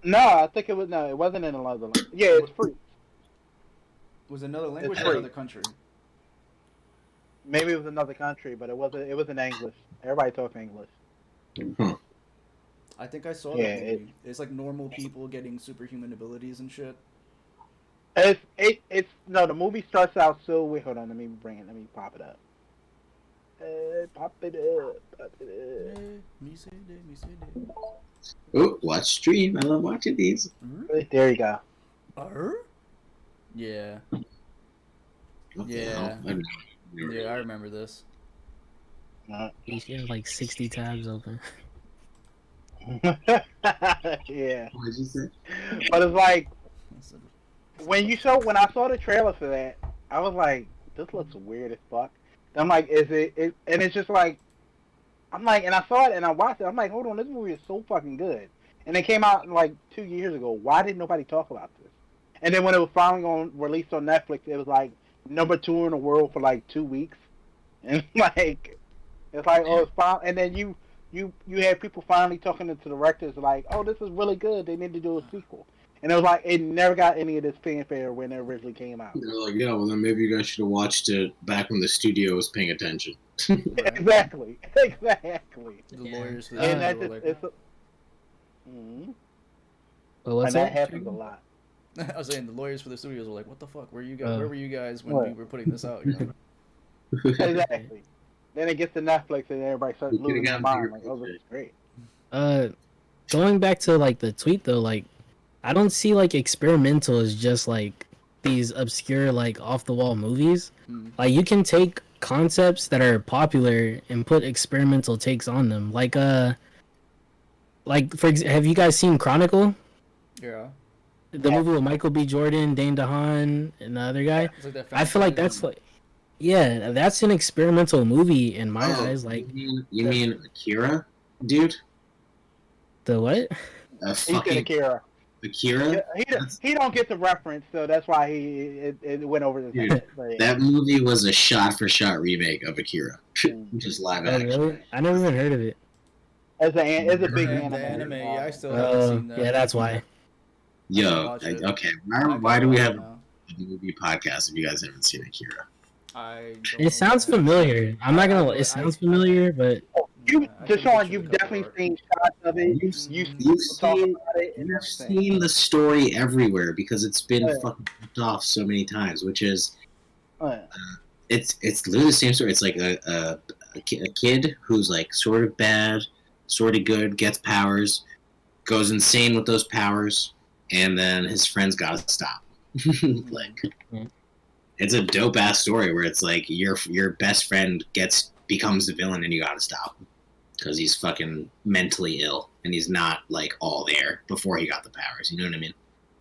S2: No, I think it was no. It wasn't in another language. Yeah, it's free.
S4: It was another language
S2: It's
S4: or
S2: free.
S4: another country.
S2: Maybe it was another country, but it wasn't. It was in English. Everybody talks English.
S1: Huh.
S4: I think I saw
S2: Yeah,
S4: that movie. It's like normal people getting superhuman abilities and shit.
S2: It's no. The movie starts out so. Wait, hold on. Let me pop it up. Pop it up. Pop it
S1: Oh, watch stream. I love watching these.
S2: up. There you go.
S4: Yeah.
S1: What the
S4: Yeah.
S1: hell?
S4: Yeah, I remember this.
S3: He has like 60 tabs open.
S2: Yeah,
S1: What did you say?
S2: but it's like when I saw the trailer for that, I was like, this looks weird as fuck. And I'm like, is it? And it's just like, I'm like, and I saw it and I watched it. I'm like, hold on, this movie is so fucking good. And it came out like 2 years ago. Why didn't nobody talk about this? And then when it was finally released on Netflix, it was like #2 in the world for like 2 weeks. And like, it's like, oh, it's fine. And then you had people finally talking to the directors like, oh, this is really good. They need to do a sequel. And it was like, it never got any of this fanfare when it originally came out.
S1: They're like, yeah, well then maybe you guys should have watched it back when the studio was paying attention.
S4: Right.
S2: Exactly. Exactly.
S4: The lawyers for
S2: And
S4: that
S2: that's
S4: were
S2: just,
S4: like,
S3: Well, what's
S2: and that
S3: that?
S2: happens a lot.
S4: I was saying the lawyers for the studios were like, what the fuck? Where you guys?
S3: Oh.
S4: Where were you guys when
S2: What?
S4: we were putting this out? You know?
S2: Exactly. Then it gets to Netflix and everybody starts
S1: You could've
S2: losing their
S1: gotten
S2: mind.
S1: bigger
S2: Like, oh, this is great.
S3: Going back to like the tweet though, like I don't see like experimental as just like these obscure like off the wall movies. Like you can take concepts that are popular and put experimental takes on them. Like have you guys seen Chronicle?
S4: Yeah.
S3: The movie with Michael B. Jordan, Dane DeHaan, and the other guy.
S4: It's like that
S3: I feel like that's like, yeah, that's an experimental movie in my eyes. Like
S1: you mean Akira, dude?
S3: the what?
S2: He said Akira.
S1: Akira?
S2: He don't get the reference, so that's why it went over his head. But, yeah.
S1: That movie was a shot-for-shot remake of Akira. Just live
S3: Oh,
S1: action.
S3: really? I never even heard of it.
S2: It's a big
S4: The
S2: anime.
S4: anime, yeah, I still haven't seen that.
S3: Yeah, that's why.
S1: Yo,
S4: watch it.
S1: okay,
S4: I
S1: why do we have
S4: now.
S1: a movie podcast if you guys haven't seen Akira?
S4: I don't know
S3: It sounds
S4: why.
S3: familiar. I'm not gonna. It sounds familiar, but
S2: Deshaun, you've definitely seen shots of it. You've seen about it and
S1: You've
S2: everything.
S1: seen the story everywhere because it's been
S2: Yeah.
S1: fucking ripped off so many times, which is
S2: Yeah.
S1: it's literally the same story. It's like a kid who's like sort of bad, sort of good, gets powers, goes insane with those powers, and then his friends gotta stop. Like, it's a dope ass story where it's like your best friend becomes the villain and you gotta stop because he's fucking mentally ill and he's not like all there before he got the powers. You know what I mean?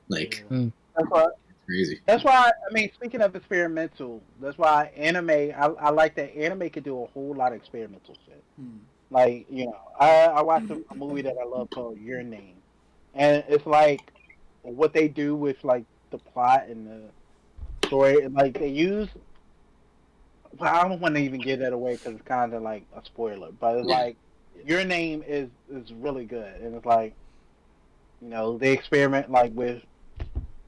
S1: Like,
S2: That's why.
S1: crazy.
S2: That's why. I mean, speaking of experimental, that's why anime. I like that anime could do a whole lot of experimental shit. Like, you know, I watched a movie that I love called Your Name, and it's like what they do with like the plot and the story. Like they use. Well, I don't want to even give that away because it's kind of like a spoiler. But it's like Your Name is really good, and it's like, you know, they experiment like with.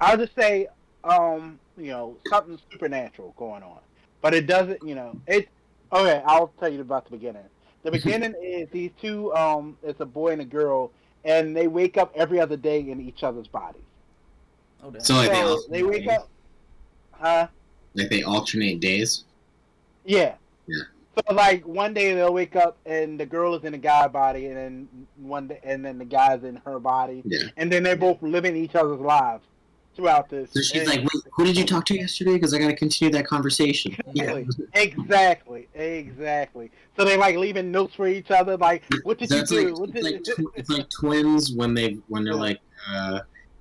S2: I'll just say, you know, something supernatural going on, but it doesn't. You know, it. Okay, I'll tell you about the beginning. The beginning is these two. It's a boy and a girl, and they wake up every other day in each other's bodies.
S4: Oh, damn.
S1: So like
S2: They wake up. Huh?
S1: Like they alternate days.
S2: Yeah.
S1: Yeah.
S2: So like one day they'll wake up and the girl is in the guy body, and then one day, and then the guy's in her body,
S1: Yeah.
S2: and then they're both living each other's lives throughout this.
S1: So she's
S2: And-
S1: like, "Wait, who did you talk to yesterday? Because I got to continue that conversation." Yeah.
S2: Exactly. So they like leaving notes for each other, like, "What did
S1: So
S2: you
S1: it's
S2: do?
S1: like,
S2: What did
S1: it's like twins when they're like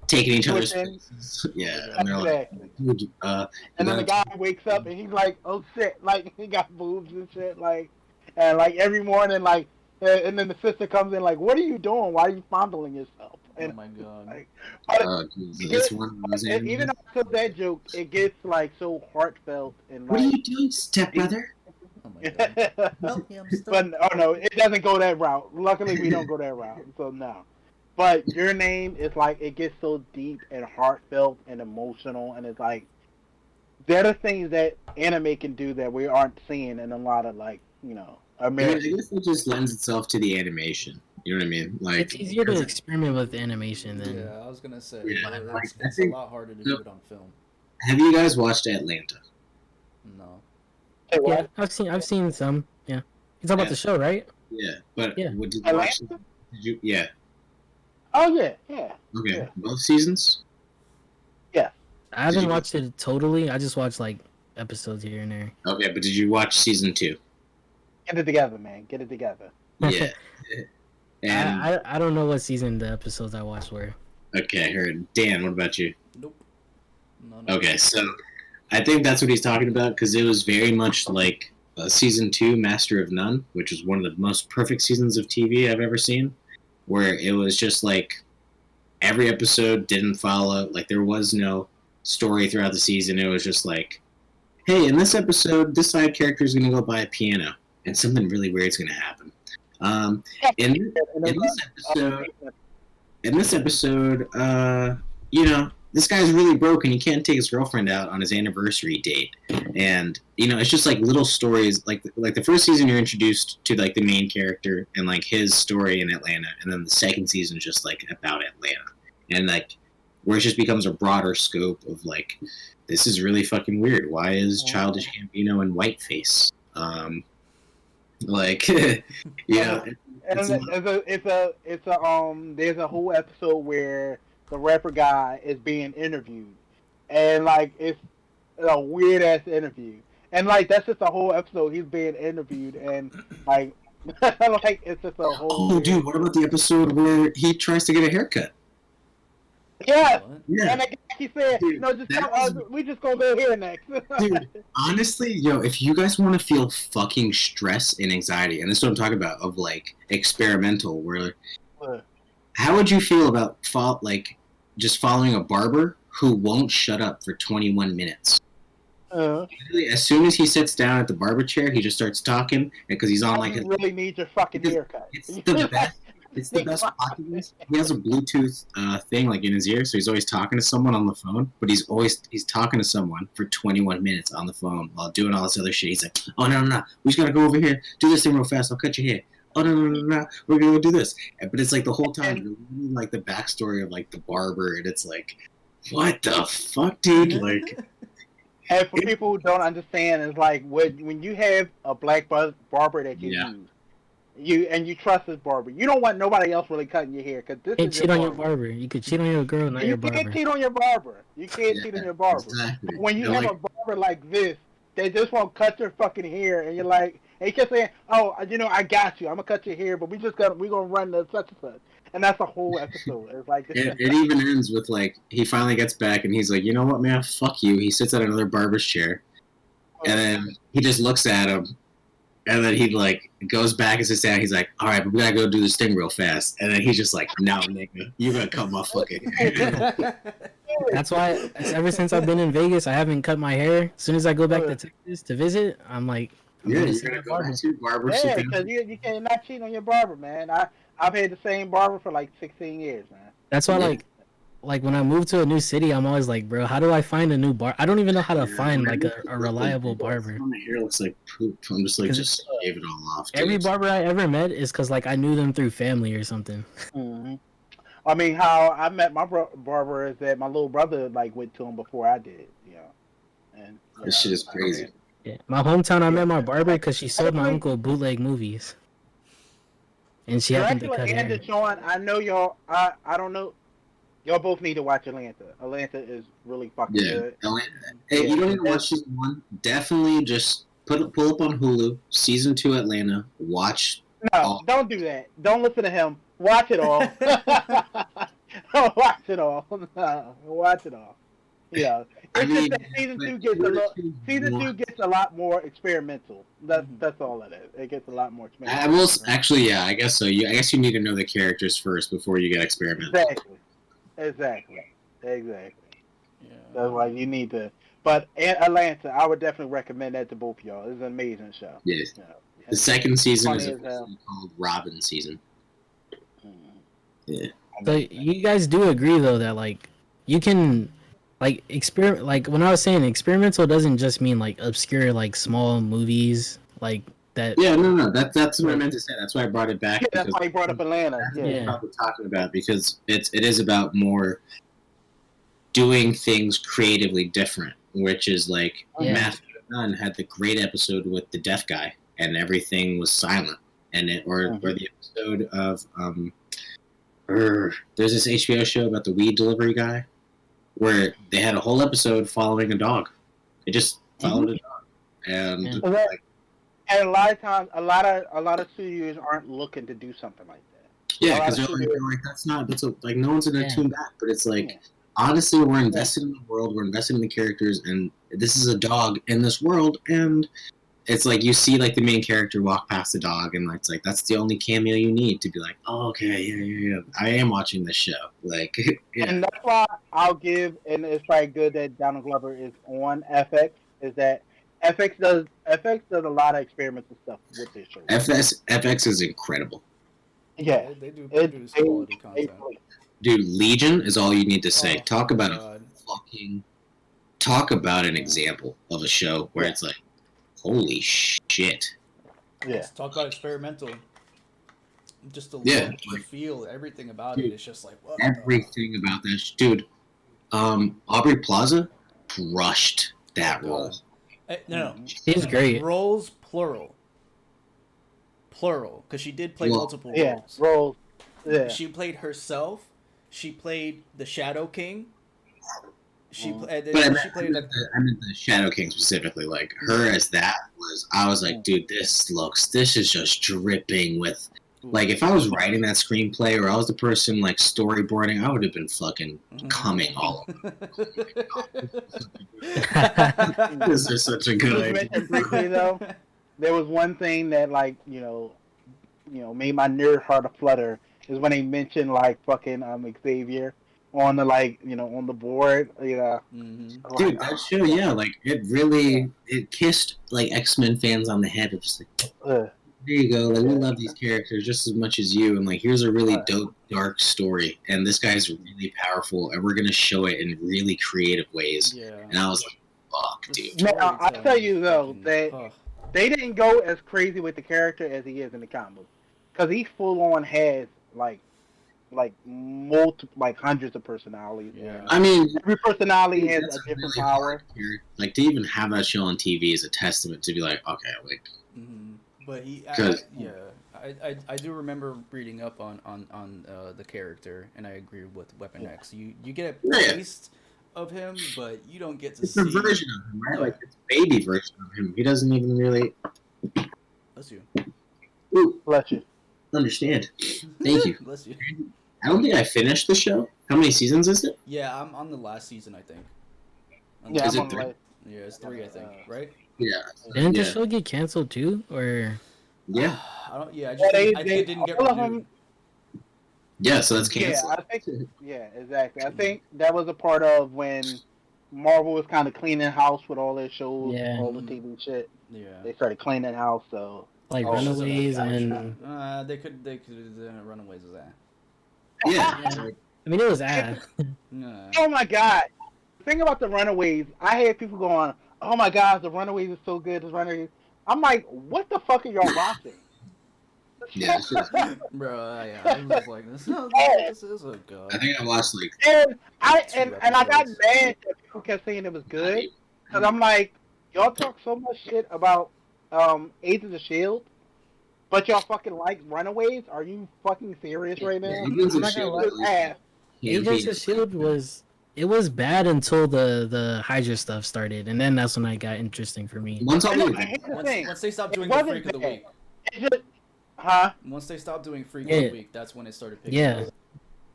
S1: taking each other's
S2: Twins.
S1: spaces. Yeah, and they're like,
S2: Exactly.
S1: "Dude,
S2: And then the guy wakes up and he's like, "Oh shit!" Like he got boobs and shit. Like, and like every morning, like, and then the sister comes in, like, "What are you doing? Why are you fondling yourself?"
S4: Oh
S2: And
S4: my god.
S2: like,
S1: it's one of those
S2: even
S1: animes.
S2: after that joke, it gets like so heartfelt and
S1: What are
S2: like,
S1: you doing, stepbrother?
S4: Oh my god. Help me, I'm stuck.
S2: But oh no, it doesn't go that route. Luckily, we don't go that route. So no. But Your Name is like it gets so deep and heartfelt and emotional, and it's like there are things that anime can do that we aren't seeing in a lot of like
S1: I
S2: American.
S1: guess it just lends itself to the animation. You know what I mean? Like
S3: It's easier to experiment with animation than.
S4: Yeah, I was gonna say
S1: Yeah, like, I
S4: it's a
S1: think-
S4: lot harder to do it on film.
S1: have you guys watched Atlanta?
S4: No.
S2: Hey,
S3: Yeah,
S2: what?
S3: I've seen some. Yeah, you talking about the show, right?
S1: Yeah, but
S3: Yeah.
S1: what did you watch?
S2: Atlanta?
S1: Did you? Yeah.
S2: Oh yeah.
S1: Okay.
S2: Yeah.
S1: Both seasons.
S3: I haven't
S1: Did you-
S3: watched it totally. I just watched like episodes here and there.
S1: Okay, but did you watch season 2?
S2: Get it together, man. Get it together.
S1: Yeah. And
S3: I don't know what season the episodes I watched were.
S1: okay, I heard. Dan, what about you?
S4: Nope. No.
S1: Okay, so I think that's what he's talking about because it was very much like season 2, Master of None, which was one of the most perfect seasons of TV I've ever seen, where it was just like every episode didn't follow, like there was no story throughout the season. It was just like, hey, in this episode, this side character is going to go buy a piano, and something really weird's going to happen. In this episode, this guy's really broke and he can't take his girlfriend out on his anniversary date. And it's just like little stories. Like the first season, you're introduced to like the main character and like his story in Atlanta, and then the second season is just like about Atlanta, and like where it just becomes a broader scope of like, this is really fucking weird. Why is Childish Gambino in whiteface? Like,
S2: And there's a whole episode where the rapper guy is being interviewed, and like it's a weird ass interview, and like that's just a whole episode. He's being interviewed, and like like it's just a whole.
S1: Oh, dude, what about the episode where he tries to get a haircut?
S2: Yeah.
S4: What?
S1: Yeah.
S2: And the guy he said,
S1: Dude,
S2: "No, just
S1: that
S2: tell,
S1: was-
S2: we just gonna go here next."
S1: Dude, honestly, if you guys want to feel fucking stress and anxiety, and this is what I'm talking about, of like experimental, where how would you feel about just following a barber who won't shut up for 21 minutes? Literally, as soon as he sits down at the barber chair, he just starts talking because he's on like
S2: you really need your fucking haircut.
S1: it's the best. It's the best podcast. He has a Bluetooth thing like in his ear, so he's always talking to someone on the phone. But he's talking to someone for 21 minutes on the phone while doing all this other shit. He's like, "Oh no, we just gotta go over here, do this thing real fast. I'll cut your hair. Oh no, we're gonna go do this." But it's like the whole time you're reading like the backstory of like the barber, and it's like, what the fuck, dude? Like,
S2: And for people who don't understand, it's like when you have a black barber that you
S1: Yeah.
S2: use, you trust this barber, you don't want nobody else really cutting your hair because this
S3: You can't
S2: is
S3: cheat on your barber. You could cheat on your girl, not
S2: You
S3: your
S2: can't
S3: barber.
S2: cheat on your barber. You can't cheat on your barber.
S1: Exactly.
S2: When you
S1: They're
S2: have
S1: like,
S2: a barber like this, they just won't cut your fucking hair, and you're like, and he kept saying, "Oh, I got you. I'm gonna cut your hair, but we're gonna run the such and such." And that's a whole episode. It's like
S1: it even ends with like he finally gets back and he's like, you know what, man, fuck you. He sits at another barber's chair, and then he just looks at him, and then he like goes back and sits down. He's like, all right, but we gotta go do this thing real fast. And then he's just like, no, nigga, you gotta cut my fucking hair.
S3: That's why ever since I've been in Vegas, I haven't cut my hair. As soon as I go back to Texas to visit, I'm like, I'm
S1: Yeah,
S3: gonna
S1: you're
S3: see
S1: gonna
S3: my
S1: go
S3: barber.
S1: back to your barber.
S2: yeah,
S1: sit down.
S2: because you cannot cheat on your barber, man. I've had the same barber for like 16 years, man.
S3: That's why, like when I move to a new city, I'm always like, bro, how do I find a new bar? I don't even know how to find like a reliable barber.
S1: My hair looks like poop. I'm just like,
S3: 'Cause
S1: just shave it all off. Dude.
S3: Every barber I ever met is because like I knew them through family or something.
S2: Mm-hmm. I mean, how I met my barber is that my little brother like went to him before I did, And
S1: This shit is crazy.
S3: Yeah, my hometown, I met my barber because she sold my uncle bootleg movies, and she happened to
S2: Dracula
S3: cut
S2: and
S3: hair.
S2: Deshaun, I know y'all. I don't know. Y'all both need to watch Atlanta. Atlanta is really fucking
S1: Yeah.
S2: good.
S1: Hey, you don't even watch season 1? Definitely just pull up on Hulu, season 2 Atlanta. Watch.
S2: No, don't do that. Don't listen to him. Watch it all. Watch it all. No, watch it all. Yeah. It's just that season two gets a lot more experimental. That's all it is. It gets a lot more experimental.
S1: I will actually, yeah, I guess so. I guess you need to know the characters first before you get experimental.
S2: Exactly.
S4: Yeah.
S2: That's why you need to But Atlanta, I would definitely recommend that to both of y'all. It's an amazing show.
S1: Yes.
S2: You know,
S1: The second season
S2: funny
S1: is
S2: as hell.
S1: officially called Robin season. Yeah.
S3: So you guys do agree though that like you can like experiment like when I was saying experimental doesn't just mean like obscure like small movies like that.
S1: Yeah, no. That's what I meant to say. That's why I brought it back.
S2: Yeah, that's
S1: because
S2: why he brought up Atlanta.
S1: that's
S2: Yeah.
S1: what
S3: Yeah.
S1: we're probably talking about, because it is about more doing things creatively different, which is like
S3: Yeah.
S1: Master of None had the great episode with the deaf guy and everything was silent, and or the episode of there's this HBO show about the weed delivery guy where they had a whole episode following a dog. They just followed a dog, and
S3: Yeah.
S1: like,
S2: And a lot of times, a lot of studios aren't looking to do something like that.
S1: yeah,
S2: A lot
S1: because
S2: of
S1: they're
S2: studios-
S1: like like no one's gonna
S3: Yeah.
S1: tune back, but it's like.
S2: Yeah.
S1: Honestly, we're invested in the world, we're invested in the characters, and this is a dog in this world, and it's like you see like the main character walk past the dog, and it's like that's the only cameo you need to be like, oh, okay, yeah, I am watching this show. Like, yeah,
S2: And that's why I'll give, and it's probably good that Donald Glover is on FX. Is that FX does a lot of experimental stuff with this show.
S1: FX is incredible,
S2: Yeah,
S4: They do
S2: It-
S4: produce
S2: they-
S4: quality
S2: they-
S4: content.
S1: dude. Legion is all you need to say.
S4: Oh,
S1: Talk about
S4: God.
S1: talk about an example of a show where it's like, holy shit.
S2: yeah.
S4: Let's talk about experimental. Just the
S1: Yeah,
S4: look, the
S1: like-
S4: feel, everything about
S1: Dude,
S4: it. It's just like what
S1: Everything about that, dude. Aubrey Plaza crushed that
S4: Oh,
S1: role.
S4: God. No,
S3: He's great.
S4: roles plural, because she did play
S1: Well,
S4: multiple
S2: Yeah,
S4: roles.
S2: roles. Yeah.
S4: She played herself. She played the Shadow King. She
S2: Mhm.
S4: and
S1: But I
S4: then
S1: meant,
S4: she played
S1: I meant the Shadow King specifically. Like her as that was, I was like, dude, this is just dripping with. Like if I was writing that screenplay or I was the person like storyboarding, I would have been fucking coming all over. This is such a
S2: Just
S1: good idea.
S2: mention briefly though, there was one thing that like made my nerd heart flutter is when they mentioned like fucking Xavier on the on the board.
S4: Mhm.
S1: Dude, that show, yeah, like it kissed like X-Men fans on the head. Of just like,
S2: Ugh.
S1: there you go. Like we love these characters just as much as you, and like here's a really dope, dark story, and this guy's really powerful, and we're gonna show it in really creative ways.
S4: Yeah.
S1: And I was like, fuck, dude.
S2: Now, I'll tell you, though, that-
S4: Ugh.
S2: They didn't go as crazy with the character as he is in the comic book, because he full on has like hundreds of personalities.
S4: Yeah.
S1: I mean,
S2: Every personality has
S1: that's
S2: a different
S1: really
S2: power.
S1: hard here. Like to even have that show on TV is a testament to be like, okay, like
S4: Mhm. But I do remember reading up on the character, and I agree with Weapon X. You get a
S1: Yeah.
S4: taste of him, but you don't get to
S1: it's
S4: see.
S1: a version of him, right?
S4: Yeah.
S1: Like it's a baby version of him. He doesn't even really
S4: Bless you.
S2: Bless you.
S1: understand. Thank you.
S4: Bless you.
S1: I don't think I finished the show. How many seasons is it?
S4: Yeah, I'm on the last season, I think.
S2: Yeah,
S1: Is
S2: I'm
S1: it
S2: on the
S1: three?
S2: list.
S4: Yeah, it's 3, I think. Right?
S1: Yeah.
S3: Didn't the
S1: Yeah.
S3: show get canceled too? Or
S1: Yeah.
S4: I don't. Yeah, I
S2: Well,
S4: just.
S2: they-
S4: I think it didn't get
S2: all of
S4: renewed.
S2: them-
S1: Yeah, so that's
S2: Yeah,
S1: canceled.
S2: I think. Yeah, exactly. I think that was a part of when Marvel was kind of cleaning house with all their shows,
S3: Yeah.
S2: all the TV shit.
S4: Yeah.
S2: They started cleaning house, so
S3: like
S2: Oh,
S3: Runaways
S2: so that's-
S3: and
S4: They could. Runaways is that.
S1: Yeah.
S3: Yeah. I mean it was ass.
S4: Nah.
S2: Oh my god! The thing about the Runaways, I had people going, "Oh my god, the Runaways is so good." The Runaways. I'm like, what the fuck are y'all watching?
S1: Yeah, it's just-
S4: Bro, yeah, I was like, this is a god.
S1: I think I watched like
S2: and I
S4: Two
S2: and I got
S4: episodes.
S2: mad that people kept saying it was good because I'm like, y'all talk so much shit about Agents of Shield, but y'all fucking like Runaways. Are you fucking serious right now?
S1: Agents of
S3: I'm not gonna
S1: Shield
S3: lie.
S1: at least
S2: Ass.
S3: Agents of Shield it was bad until the Hydra stuff started, and then that's when it got interesting for me.
S1: Once all
S2: And
S1: the
S2: here's the
S4: Once,
S2: thing.
S4: once they stopped
S2: It
S4: doing the
S2: wasn't
S4: freak of the
S2: bad.
S4: week,
S2: It's just, huh?
S4: once they stopped doing freak
S3: Yeah.
S4: of the week, that's when it started picking
S3: Yeah,
S4: up.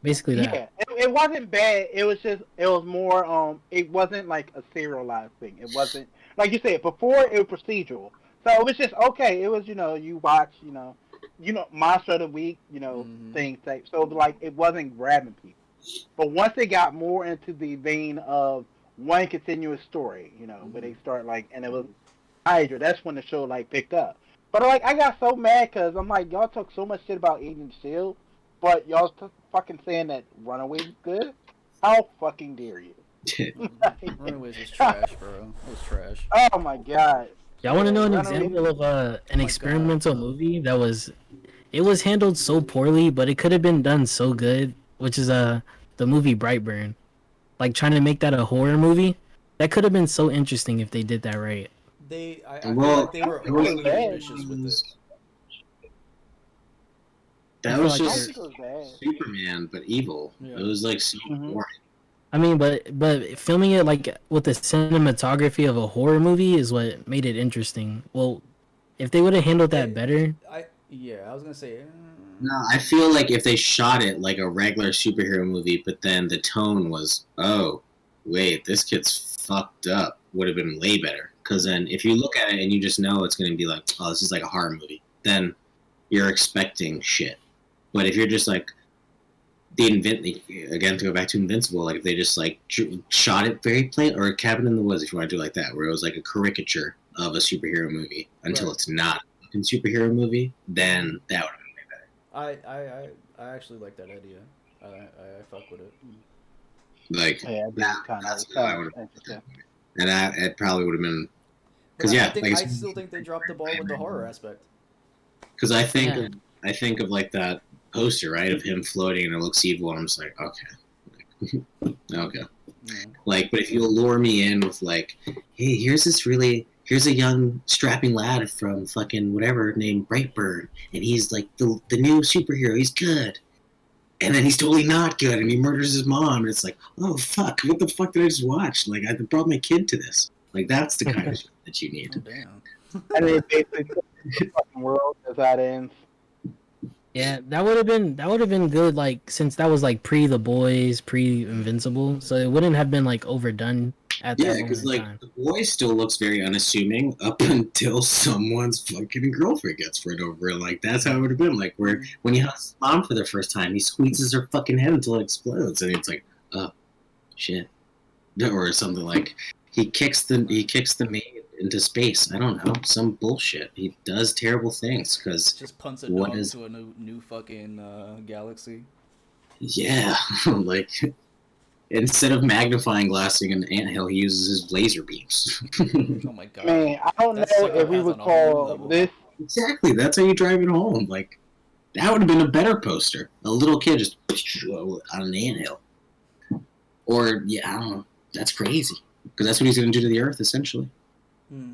S3: basically that.
S2: Yeah, it wasn't bad. It was just, it was more, it wasn't like a serialized thing. It wasn't, like you said, before it was procedural. So it was just, okay, it was, you watch, Monster of the Week,
S4: Mhm.
S2: things type. So like, it wasn't grabbing people. But once they got more into the vein of one continuous story, where they start like, and it was Hydra. That's when the show like picked up. But like, I got so mad because I'm like, y'all talk so much shit about Agent Shield, but y'all fucking saying that Runaways is good. How fucking dare you?
S4: Runaways was trash, bro. It was trash.
S2: Oh my god.
S3: Y'all want to know an
S2: Runaways-
S3: example of an
S4: my
S3: experimental movie that was handled so poorly, but it could have been done so good, which is the movie Brightburn. Like trying to make that a horror movie, that could have been so interesting if they did that right.
S4: I feel like they were overly
S2: bad.
S4: ambitious with it.
S1: That
S3: I
S1: was
S3: feel
S2: I
S3: like
S2: don't
S1: just
S2: think it was bad.
S1: Superman, but evil.
S4: Yeah.
S1: It was like so
S2: Mhm.
S1: boring.
S3: I mean, but filming it like with the cinematography of a horror movie is what made it interesting. Well, if they would have handled that better,
S4: I was gonna say.
S1: No, I feel like if they shot it like a regular superhero movie, but then the tone was, oh, wait, this kid's fucked up, would have been way better. Because then if you look at it and you just know it's going to be like, oh, this is like a horror movie, then you're expecting shit. But if you're just like, again, to go back to Invincible, like if they just like shot it very plain, or Cabin in the Woods, if you want to do it like that, where it was like a caricature of a superhero movie until
S4: Right.
S1: it's not a fucking superhero movie, then that would have been way better.
S4: I actually like that idea. I fuck with it.
S1: Like,
S2: Yeah,
S1: that's what I would have.
S2: interesting.
S1: And it probably would have been
S4: But
S1: because
S4: I still think they dropped the ball with the horror aspect.
S1: because I think
S3: Yeah.
S1: I think of like that poster, right, of him floating and it looks evil, and I'm just like, okay, okay.
S4: Yeah.
S1: Like, but if you lure me in with like, hey, here's a young strapping lad from fucking whatever named Brightburn, and he's like the new superhero, he's good. And then he's totally not good, and he murders his mom, and it's like, oh fuck, what the fuck did I just watch? Like, I brought my kid to this. Like, that's the kind of shit that you need.
S4: Oh damn.
S2: And then basically the fucking world as that ends.
S3: yeah, that would have been good. Like since that was like pre The Boys, pre Invincible, so it wouldn't have been like overdone at that
S1: Yeah,
S3: moment
S1: because
S3: in
S1: like
S3: time.
S1: the boy still looks very unassuming up until someone's fucking girlfriend gets run over. Like that's how it would have been. Like where when he hugs his mom for the first time, he squeezes her fucking head until it explodes, and it's like, oh shit, or something like he kicks the maid into space. I don't know, some bullshit. He does terrible things because
S4: Just punts a
S1: What
S4: dog
S1: is-
S4: to a new fucking galaxy.
S1: yeah, like. Instead of magnifying glassing an anthill, he uses his laser beams.
S4: Oh my god.
S2: Man, I don't
S4: That's
S2: know if we
S4: psychopath
S2: would
S4: on a whole
S2: call
S4: level.
S2: this.
S1: Exactly. That's how you drive it home. Like that would have been a better poster. A little kid just on an anthill. Or yeah, I don't know. That's crazy because that's what he's going to do to the Earth essentially.
S4: Hmm.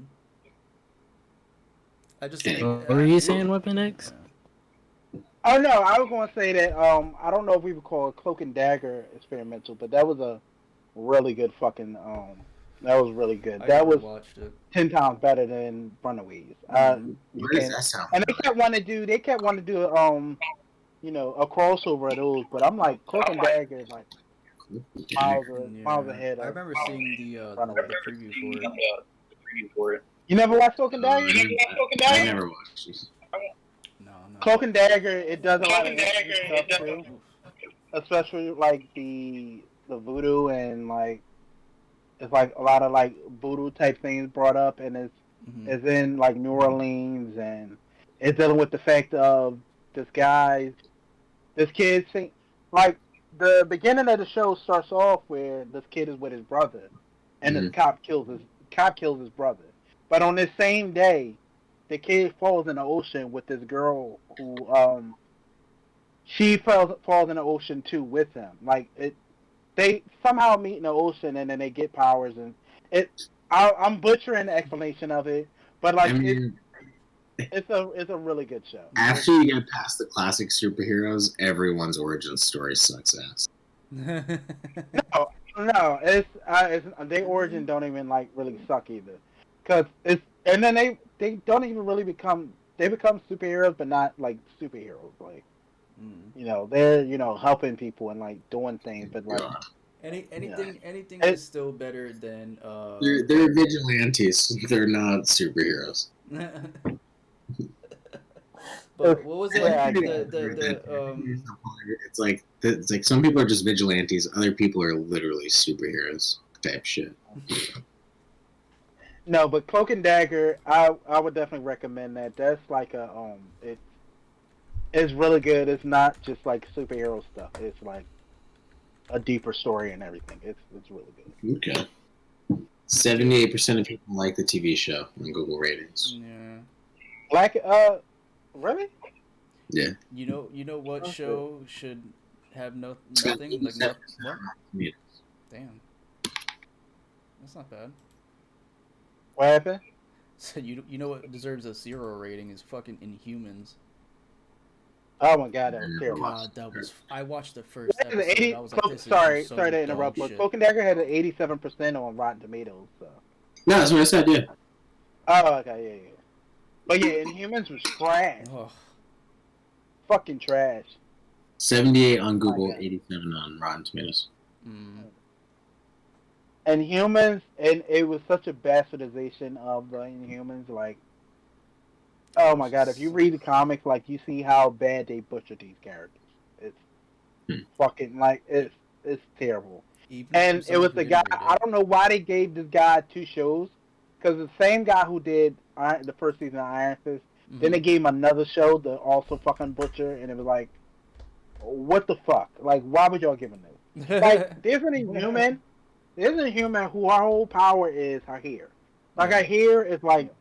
S4: I just
S1: Okay.
S4: think.
S3: What were you saying, Weapon X?
S2: Oh no, I was going to say that. I don't know if we would call it Cloak and Dagger experimental, but that was a really good fucking. That was really good.
S4: I
S2: That
S4: never
S2: was
S4: watched it.
S2: 10 times better than Runaways.
S1: Where does that sound?
S2: And they kept wanting to do a crossover of those, but I'm like Cloak and Dagger is like miles ahead.
S4: I
S2: Of
S4: remember seeing the preview for it.
S2: You never watched Cloak and Dagger?
S1: I never watched these.
S4: No.
S2: Cloak and Dagger, it does a lot of interesting stuff too, especially like the voodoo and like it's like a lot of like voodoo type things brought up, and it's in like New Orleans, and it's dealing with the fact of this kid think like the beginning of the show starts off where this kid is with his brother, and this cop kills his brother, but on this same day the kid falls in the ocean with this girl who she falls in the ocean too with him. Like they somehow meet in the ocean and then they get powers, and I'm butchering the explanation of it, but like
S1: I mean,
S2: it's a really good show.
S1: after you get past the classic superheroes, everyone's origin story sucks ass.
S2: No, it's their origin don't even like really suck either, cause and then they don't even really become superheroes, but not like superheroes. Like they're helping people and like doing things, but like
S4: anything is still better than
S1: They're vigilantes. They're not superheroes.
S4: But what was it?
S2: Yeah,
S1: It's like some people are just vigilantes. Other people are literally superheroes. type shit.
S2: No, but Cloak and Dagger, I would definitely recommend that. That's like it's really good. It's not just like superhero stuff. It's like a deeper story and everything. It's really good.
S1: Okay. 78% of people like the TV show on Google ratings.
S4: Yeah.
S2: Like really?
S1: Yeah.
S4: You know what
S2: Okay.
S4: show should have nothing like
S1: 77%
S4: what?
S1: Yeah.
S4: Damn. That's not bad.
S2: What happened?
S4: So you know what deserves a 0 rating is fucking Inhumans.
S2: Oh my god, that was terrible.
S4: God, that was. I watched the first
S2: It had an
S4: episode.
S2: 80,
S4: I was like, this
S2: sorry
S4: is some
S2: to
S4: dumb
S2: interrupt, but
S4: shit.
S2: Cloak and Dagger had an 87% on Rotten Tomatoes. So.
S1: No, that's what I said, yeah.
S2: Oh, okay, yeah. But yeah, Inhumans was trash.
S4: Ugh.
S2: Fucking trash.
S1: 78 on Google,
S2: God.
S1: 87 on Rotten Tomatoes.
S4: Mm.
S2: Inhumans, and it was such a bastardization of the Inhumans. Like, oh my god, if you read the comics, like, you see how bad they butchered these characters. It's fucking, like, it's terrible.
S4: Even
S2: And
S4: for
S2: it was
S4: someone
S2: the
S4: who
S2: guy,
S4: didn't read
S2: I
S4: it.
S2: don't know why they gave this guy 2 shows. Because the same guy who did the first season of Iron Fist, then they gave him another show to also fucking butcher, and it was like, what the fuck? Like, why would y'all give him this? Like, there's an Inhuman who her whole power is her hair. Like, her hair is like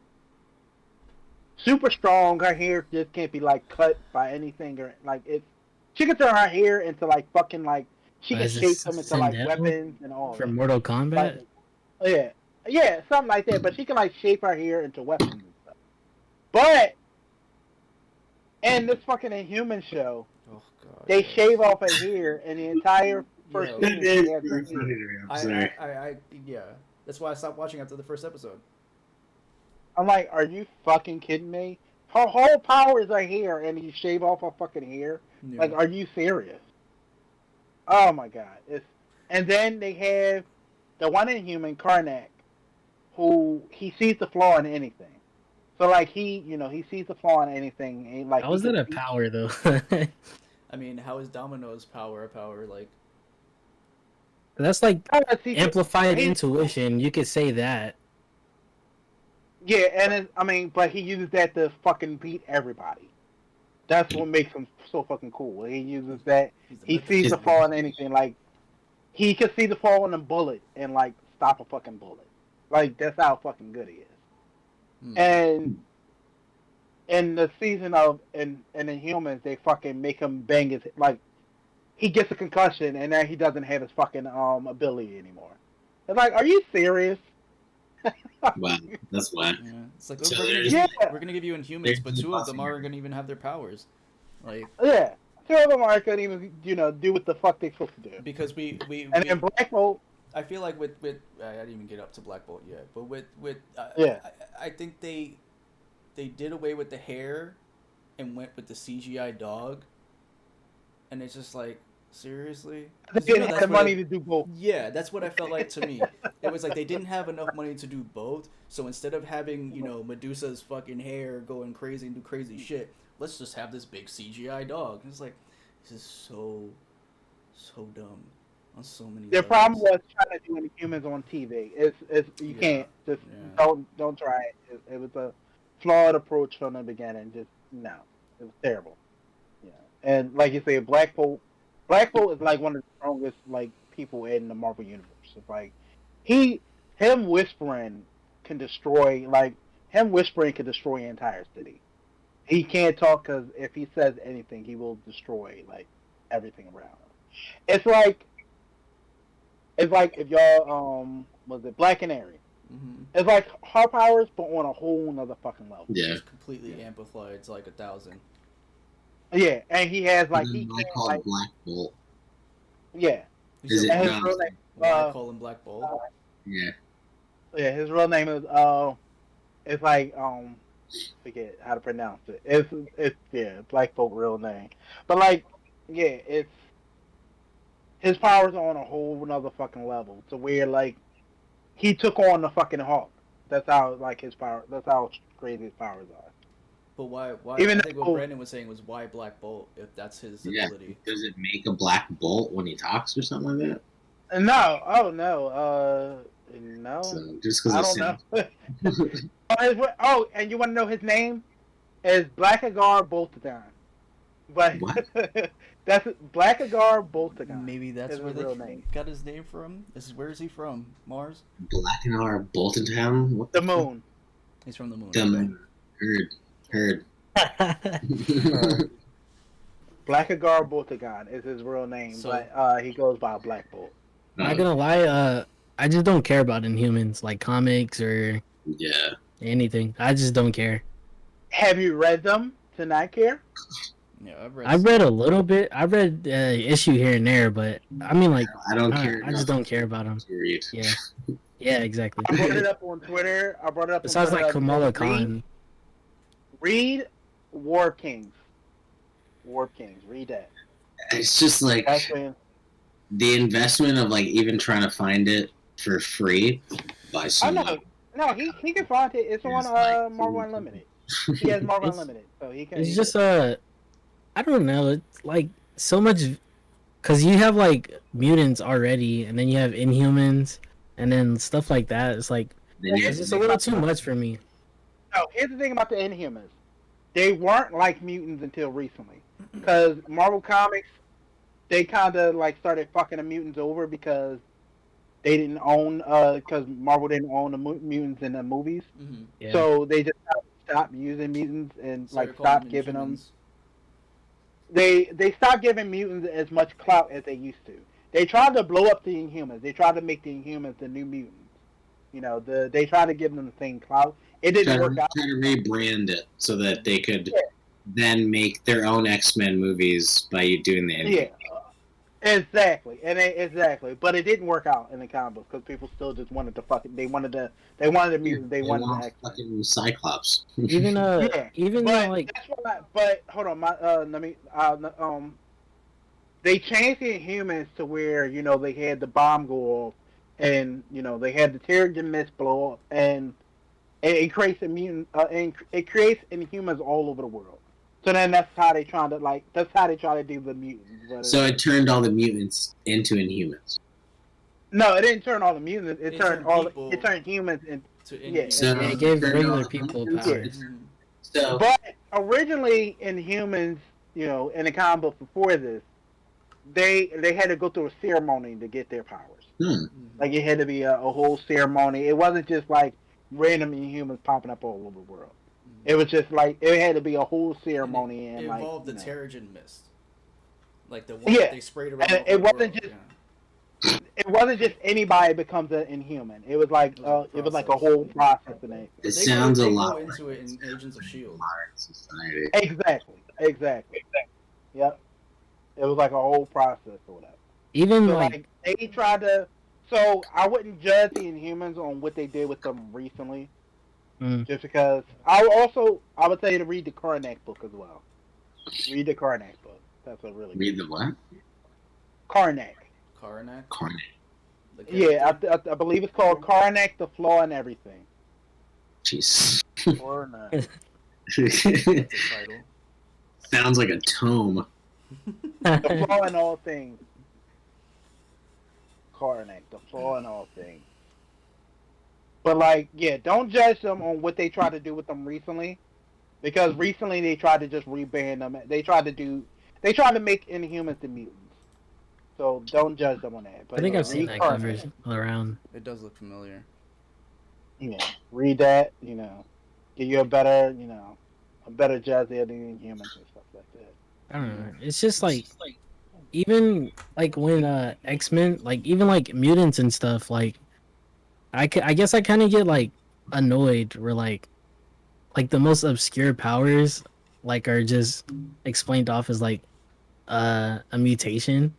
S2: super strong. Her hair just can't be like cut by anything, or like it's. She can turn her hair into like fucking like she can
S3: Is
S2: shape
S3: this
S2: them into like
S3: Sindel
S2: weapons and all.
S3: from
S2: that.
S3: Mortal Kombat.
S2: Like, yeah, something like that. But she can like shape her hair into weapons and stuff. But in this fucking Inhuman show,
S4: Oh god.
S2: they shave off her hair, and the entire first
S4: Yo.
S2: season
S1: That is
S2: she has her
S1: very funny
S2: hair.
S1: to me. I'm sorry.
S4: I yeah. That's why I stopped watching after the first episode.
S2: I'm like, are you fucking kidding me? Her whole power is her hair, and you shave off her fucking hair.
S4: Yeah.
S2: Like, are you serious? Oh my god! And then they have the one Inhuman, Karnak, who he sees the flaw in anything. So like he sees the flaw in anything. And like
S3: How is
S2: he
S3: that
S2: can
S3: a
S2: see-
S3: power though?
S4: I mean, how is Domino's power a power? Like,
S3: That's like
S2: Oh, see,
S3: amplified
S2: he-
S3: intuition. You could say that.
S2: Yeah, and but he uses that to fucking beat everybody. That's what makes him so fucking cool. He uses that.
S4: he's the
S2: He
S4: best-
S2: sees the flaw in anything. Like he can see the flaw in a bullet and like stop a fucking bullet. Like that's how fucking good he is.
S4: Hmm.
S2: And in the season of in Inhumans, they fucking make him bang his like he gets a concussion and then he doesn't have his fucking ability anymore. It's like, are you serious?
S1: Wow, that's why.
S4: Yeah. It's like,
S1: So
S4: we're, gonna
S1: there's-
S4: give,
S2: Yeah.
S4: we're gonna give you Inhumans,
S1: There's
S4: but
S1: the
S4: 2 of them
S1: boxing
S4: aren't gonna even have their powers. Like,
S2: Yeah. Two of them aren't gonna even do what the fuck they're supposed to do.
S4: because we
S2: And then Black Bolt,
S4: I feel like with I didn't even get up to Black Bolt yet, but with
S2: Yeah.
S4: I think they did away with the hair and went with the CGI dog, and it's just like, seriously,
S2: they
S4: 'Cause, you know,
S2: didn't
S4: that's
S2: have
S4: what
S2: money
S4: it-
S2: to do both.
S4: yeah, that's what I felt like to me. It was like they didn't have enough money to do both, so instead of having Medusa's fucking hair going crazy and do crazy shit, let's just have this big CGI dog. And it's like, this is so dumb on so many.
S2: Their
S4: levels.
S2: problem was trying to do Inhumans on TV. It's you
S4: Yeah.
S2: can't just
S4: Yeah.
S2: don't try it. It was a flawed approach from the beginning. Just no, it was terrible. Yeah, and like you say, Black Bolt is like one of the strongest like people in the Marvel universe. It's like him whispering can destroy an entire city. He can't talk because if he says anything, he will destroy like everything around him. It's like if y'all was it Black Canary?
S4: Mhm.
S2: It's like her powers, but on a whole nother fucking level.
S1: Yeah.
S4: Just completely amplified. It's like 1,000.
S2: Yeah, and he has like
S1: And
S2: he
S1: then I
S2: can't
S1: call
S2: like
S1: it Black Bolt.
S2: yeah.
S1: Is it
S2: And his
S1: not?
S2: real name,
S4: Why I
S2: uh,
S4: call him Black Bolt?
S1: Yeah.
S2: yeah, his real name is it's like forget how to pronounce it. It's yeah, Black Bolt real name. But like yeah, it's his powers are on a whole another fucking level to where like he took on the fucking Hulk. That's how like his power. That's how crazy his powers are.
S4: But why?
S2: Even
S4: I think what
S2: though-
S4: Brandon was saying was why Black Bolt if that's his
S1: Yeah.
S4: ability.
S1: Does it make a black bolt when he talks or something like that?
S2: No, oh no, no,
S1: So just
S2: I
S1: because
S2: don't
S1: it
S2: know.
S1: sounds.
S2: Oh, and you want to know his name? Is Blackagar Boltagon. But
S1: What?
S2: that's Blackagar Boltagon.
S4: Maybe that's
S2: Is
S4: where
S2: his
S4: they
S2: real name.
S4: got his name from. Where is he from? Mars?
S1: Black and R Bolton Town? What
S2: The
S1: the fuck?
S2: moon.
S4: He's from the moon.
S1: The
S4: Okay.
S1: moon. Heard.
S2: Blackagar Boltagon is his real name,
S4: So-
S2: but he goes by Black Bolt.
S3: Not gonna lie, I just don't care about Inhumans, like comics or
S1: Yeah.
S3: anything. I just don't care.
S2: Have you read them to not care?
S4: Yeah, I've read.
S3: I've read a little bit. I've read issue here and there, but I mean, like,
S1: I don't care.
S3: I just don't care about them.
S1: to read.
S3: Yeah, yeah, exactly.
S2: I brought it up on Twitter.
S3: Besides, like Kamala Khan.
S2: Read War Kings. War Kings. Read that.
S1: It's just like
S2: That's when.
S1: the investment of like even trying to find it for free by
S2: Oh
S1: someone.
S2: no, he can find it. It's on
S1: It's like-
S2: Marvel Unlimited. He has Marvel
S3: It's-
S2: Unlimited, so he can.
S3: It's just I don't know. It's like so much, because you have like mutants already, and then you have Inhumans, and then stuff like that. It's like
S1: Then you
S3: it's
S1: have
S3: just
S1: to
S3: a
S1: make-
S3: little too much for me.
S2: No, here's the thing about the Inhumans. They weren't like mutants until recently, because Marvel Comics, they kind of like started fucking the mutants over because they didn't own, because Marvel didn't own the mutants in the movies,
S4: Mm-hmm.
S3: Yeah.
S2: so they just stopped using mutants and like stopped giving them. They stopped giving mutants as much clout as they used to. They tried to blow up the Inhumans. They tried to make the Inhumans the new mutants. You know, they tried to give them the same clout. It didn't work out.
S1: Trying to rebrand it so that they could
S2: Yeah.
S1: then make their own X-Men movies by doing the
S2: Yeah, exactly, exactly. But it didn't work out in the comic books because people still just wanted to fucking. They wanted the mutants. They wanted the X.
S1: fucking Cyclops.
S3: Even
S2: Yeah,
S3: even
S2: But
S3: like
S2: that's what. But hold on, let me. They changed the Inhumans to where they had the bomb go off, and they had the Terrigen Mist blow up, and it creates it creates Inhumans all over the world. So then that's how they try to do the mutants. But
S1: So it turned all the mutants into Inhumans.
S2: no, it didn't turn all the mutants. It turned
S4: people
S2: It turned humans into.
S4: To
S2: Yeah.
S1: So
S3: it gave
S1: turned
S3: regular
S1: all the
S3: people
S1: mutants
S3: powers.
S1: into- So
S2: But originally in humans, in the comic book before this, they had to go through a ceremony to get their powers. Like it had to be a whole ceremony. It wasn't just like random Inhumans popping up all over the world. It was just like it had to be a whole ceremony
S4: It
S2: and like
S4: involved the
S2: you know.
S4: Terrigen Mist, like the one
S2: Yeah.
S4: that they sprayed around.
S2: And
S4: the
S2: it
S4: whole
S2: wasn't
S4: world,
S2: just-
S4: yeah.
S2: It wasn't just anybody becomes an Inhuman. It was like it was like a
S4: process.
S2: whole process in it.
S1: it sounds a
S4: they
S1: lot
S4: go
S1: like
S4: into it in Agents of Shield.
S1: modern society.
S2: Exactly. Yep. It was like a whole process or whatever.
S3: even
S2: So
S3: like
S2: they tried to. So I wouldn't judge the Inhumans on what they did with them recently, just because. I would say to read the Karnak book as well. Read the Karnak book. That's what really.
S1: Read the what?
S2: Karnak.
S4: Karnak.
S1: Karnak.
S4: The
S2: Yeah,
S4: character?
S2: I believe it's called Karnak, the Flaw and Everything.
S1: Jeez.
S2: Or not.
S4: That's the title.
S1: Sounds like a tome.
S2: The Flaw in All Things. Karnak, the Flaw in All Things. But like, yeah, don't judge them on what they tried to do with them recently, because recently they tried to just reband them. They tried to make Inhumans the mutants. So don't judge them on that. But
S3: I think I've
S2: read
S3: seen that
S2: Karnak.
S3: cover around.
S4: It does look familiar.
S2: Yeah, read that. Give you a better judge of the Inhumans and stuff like that.
S3: I don't know. It's just like even like when X-Men, like even like mutants and stuff, like I guess I kind of get like annoyed where like the most obscure powers like are just explained off as like a mutation,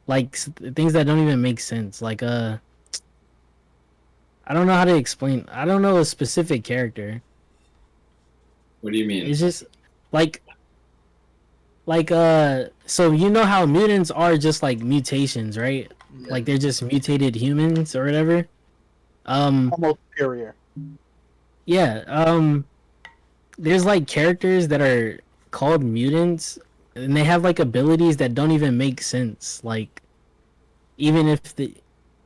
S3: like things that don't even make sense. Like I don't know how to explain. I don't know a specific character.
S1: What do you mean?
S3: It's just like so you know how mutants are just like mutations, right? Like they're just mutated humans or whatever.
S2: Almost superior.
S3: Yeah, there's like characters that are called mutants and they have like abilities that don't even make sense. Like even if the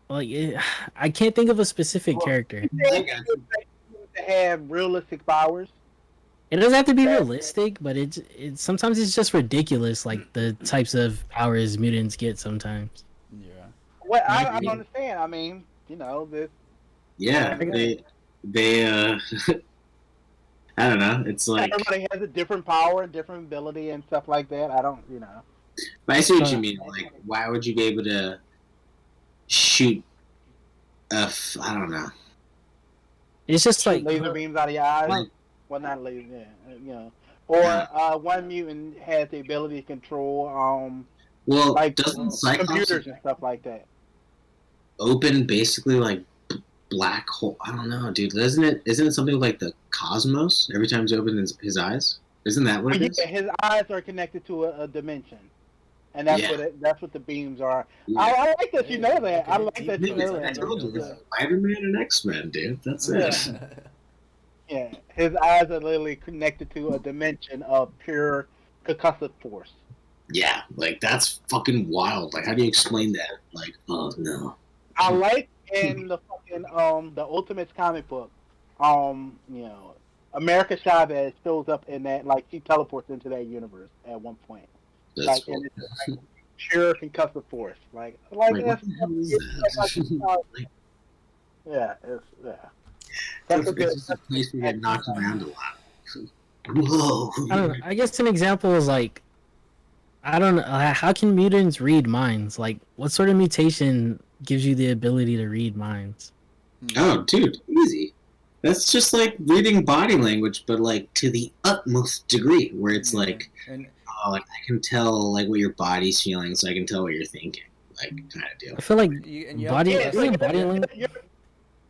S3: I can't think of a specific
S2: Well,
S3: character.
S1: I got you.
S2: To have realistic powers.
S3: It doesn't have to be realistic, but it sometimes it's just ridiculous, like the types of powers mutants get sometimes.
S4: Yeah.
S2: Well, I
S3: Maybe.
S2: don't understand. I mean, this.
S1: Yeah, they I don't know. It's like
S2: Everybody has a different power, different ability, and stuff like that. I don't.
S1: but I see what you mean. Like, why would you be able to shoot I don't know.
S3: It's just like
S2: laser beams out of your eyes.
S1: Like-
S2: Well, not laser. Yeah, Or one mutant has the ability to control
S1: Well,
S2: like
S1: doesn't Cyclops
S2: computers and stuff like that.
S1: open basically like black hole? I don't know, dude. Isn't it something like the cosmos every time he opens his eyes? Isn't that what it is?
S2: Yeah, his eyes are connected to a dimension, and that's
S1: Yeah.
S2: that's what the beams are.
S1: Yeah.
S2: I like that you know that. I like that you know
S1: I
S2: that.
S1: told you, it's Spider-Man and X-Men, dude. That's it.
S2: Yeah, his eyes are literally connected to a dimension of pure concussive force.
S1: Yeah, like that's fucking wild. Like, how do you explain that? Like, oh no.
S2: I like in the fucking the Ultimates comic book, America Chavez shows up in that, like, she teleports into that universe at one point.
S1: That's
S2: Like,
S1: cool.
S2: and it's like pure concussive force. Like
S1: Like,
S2: that's,
S1: what the hell is that? Like,
S2: yeah, that's a good.
S1: it's just a place where you get knocked around a lot. Whoa.
S3: I don't know. I guess an example is like, I don't know. How can mutants read minds? Like, what sort of mutation gives you the ability to read minds?
S1: Oh, dude, easy. That's just like reading body language, but like to the utmost degree, where it's like,
S4: And
S1: oh, like I can tell like what your body's feeling, so I can tell what you're thinking, like kind of deal.
S3: I feel like
S4: you
S3: body,
S4: have to-
S3: isn't body language.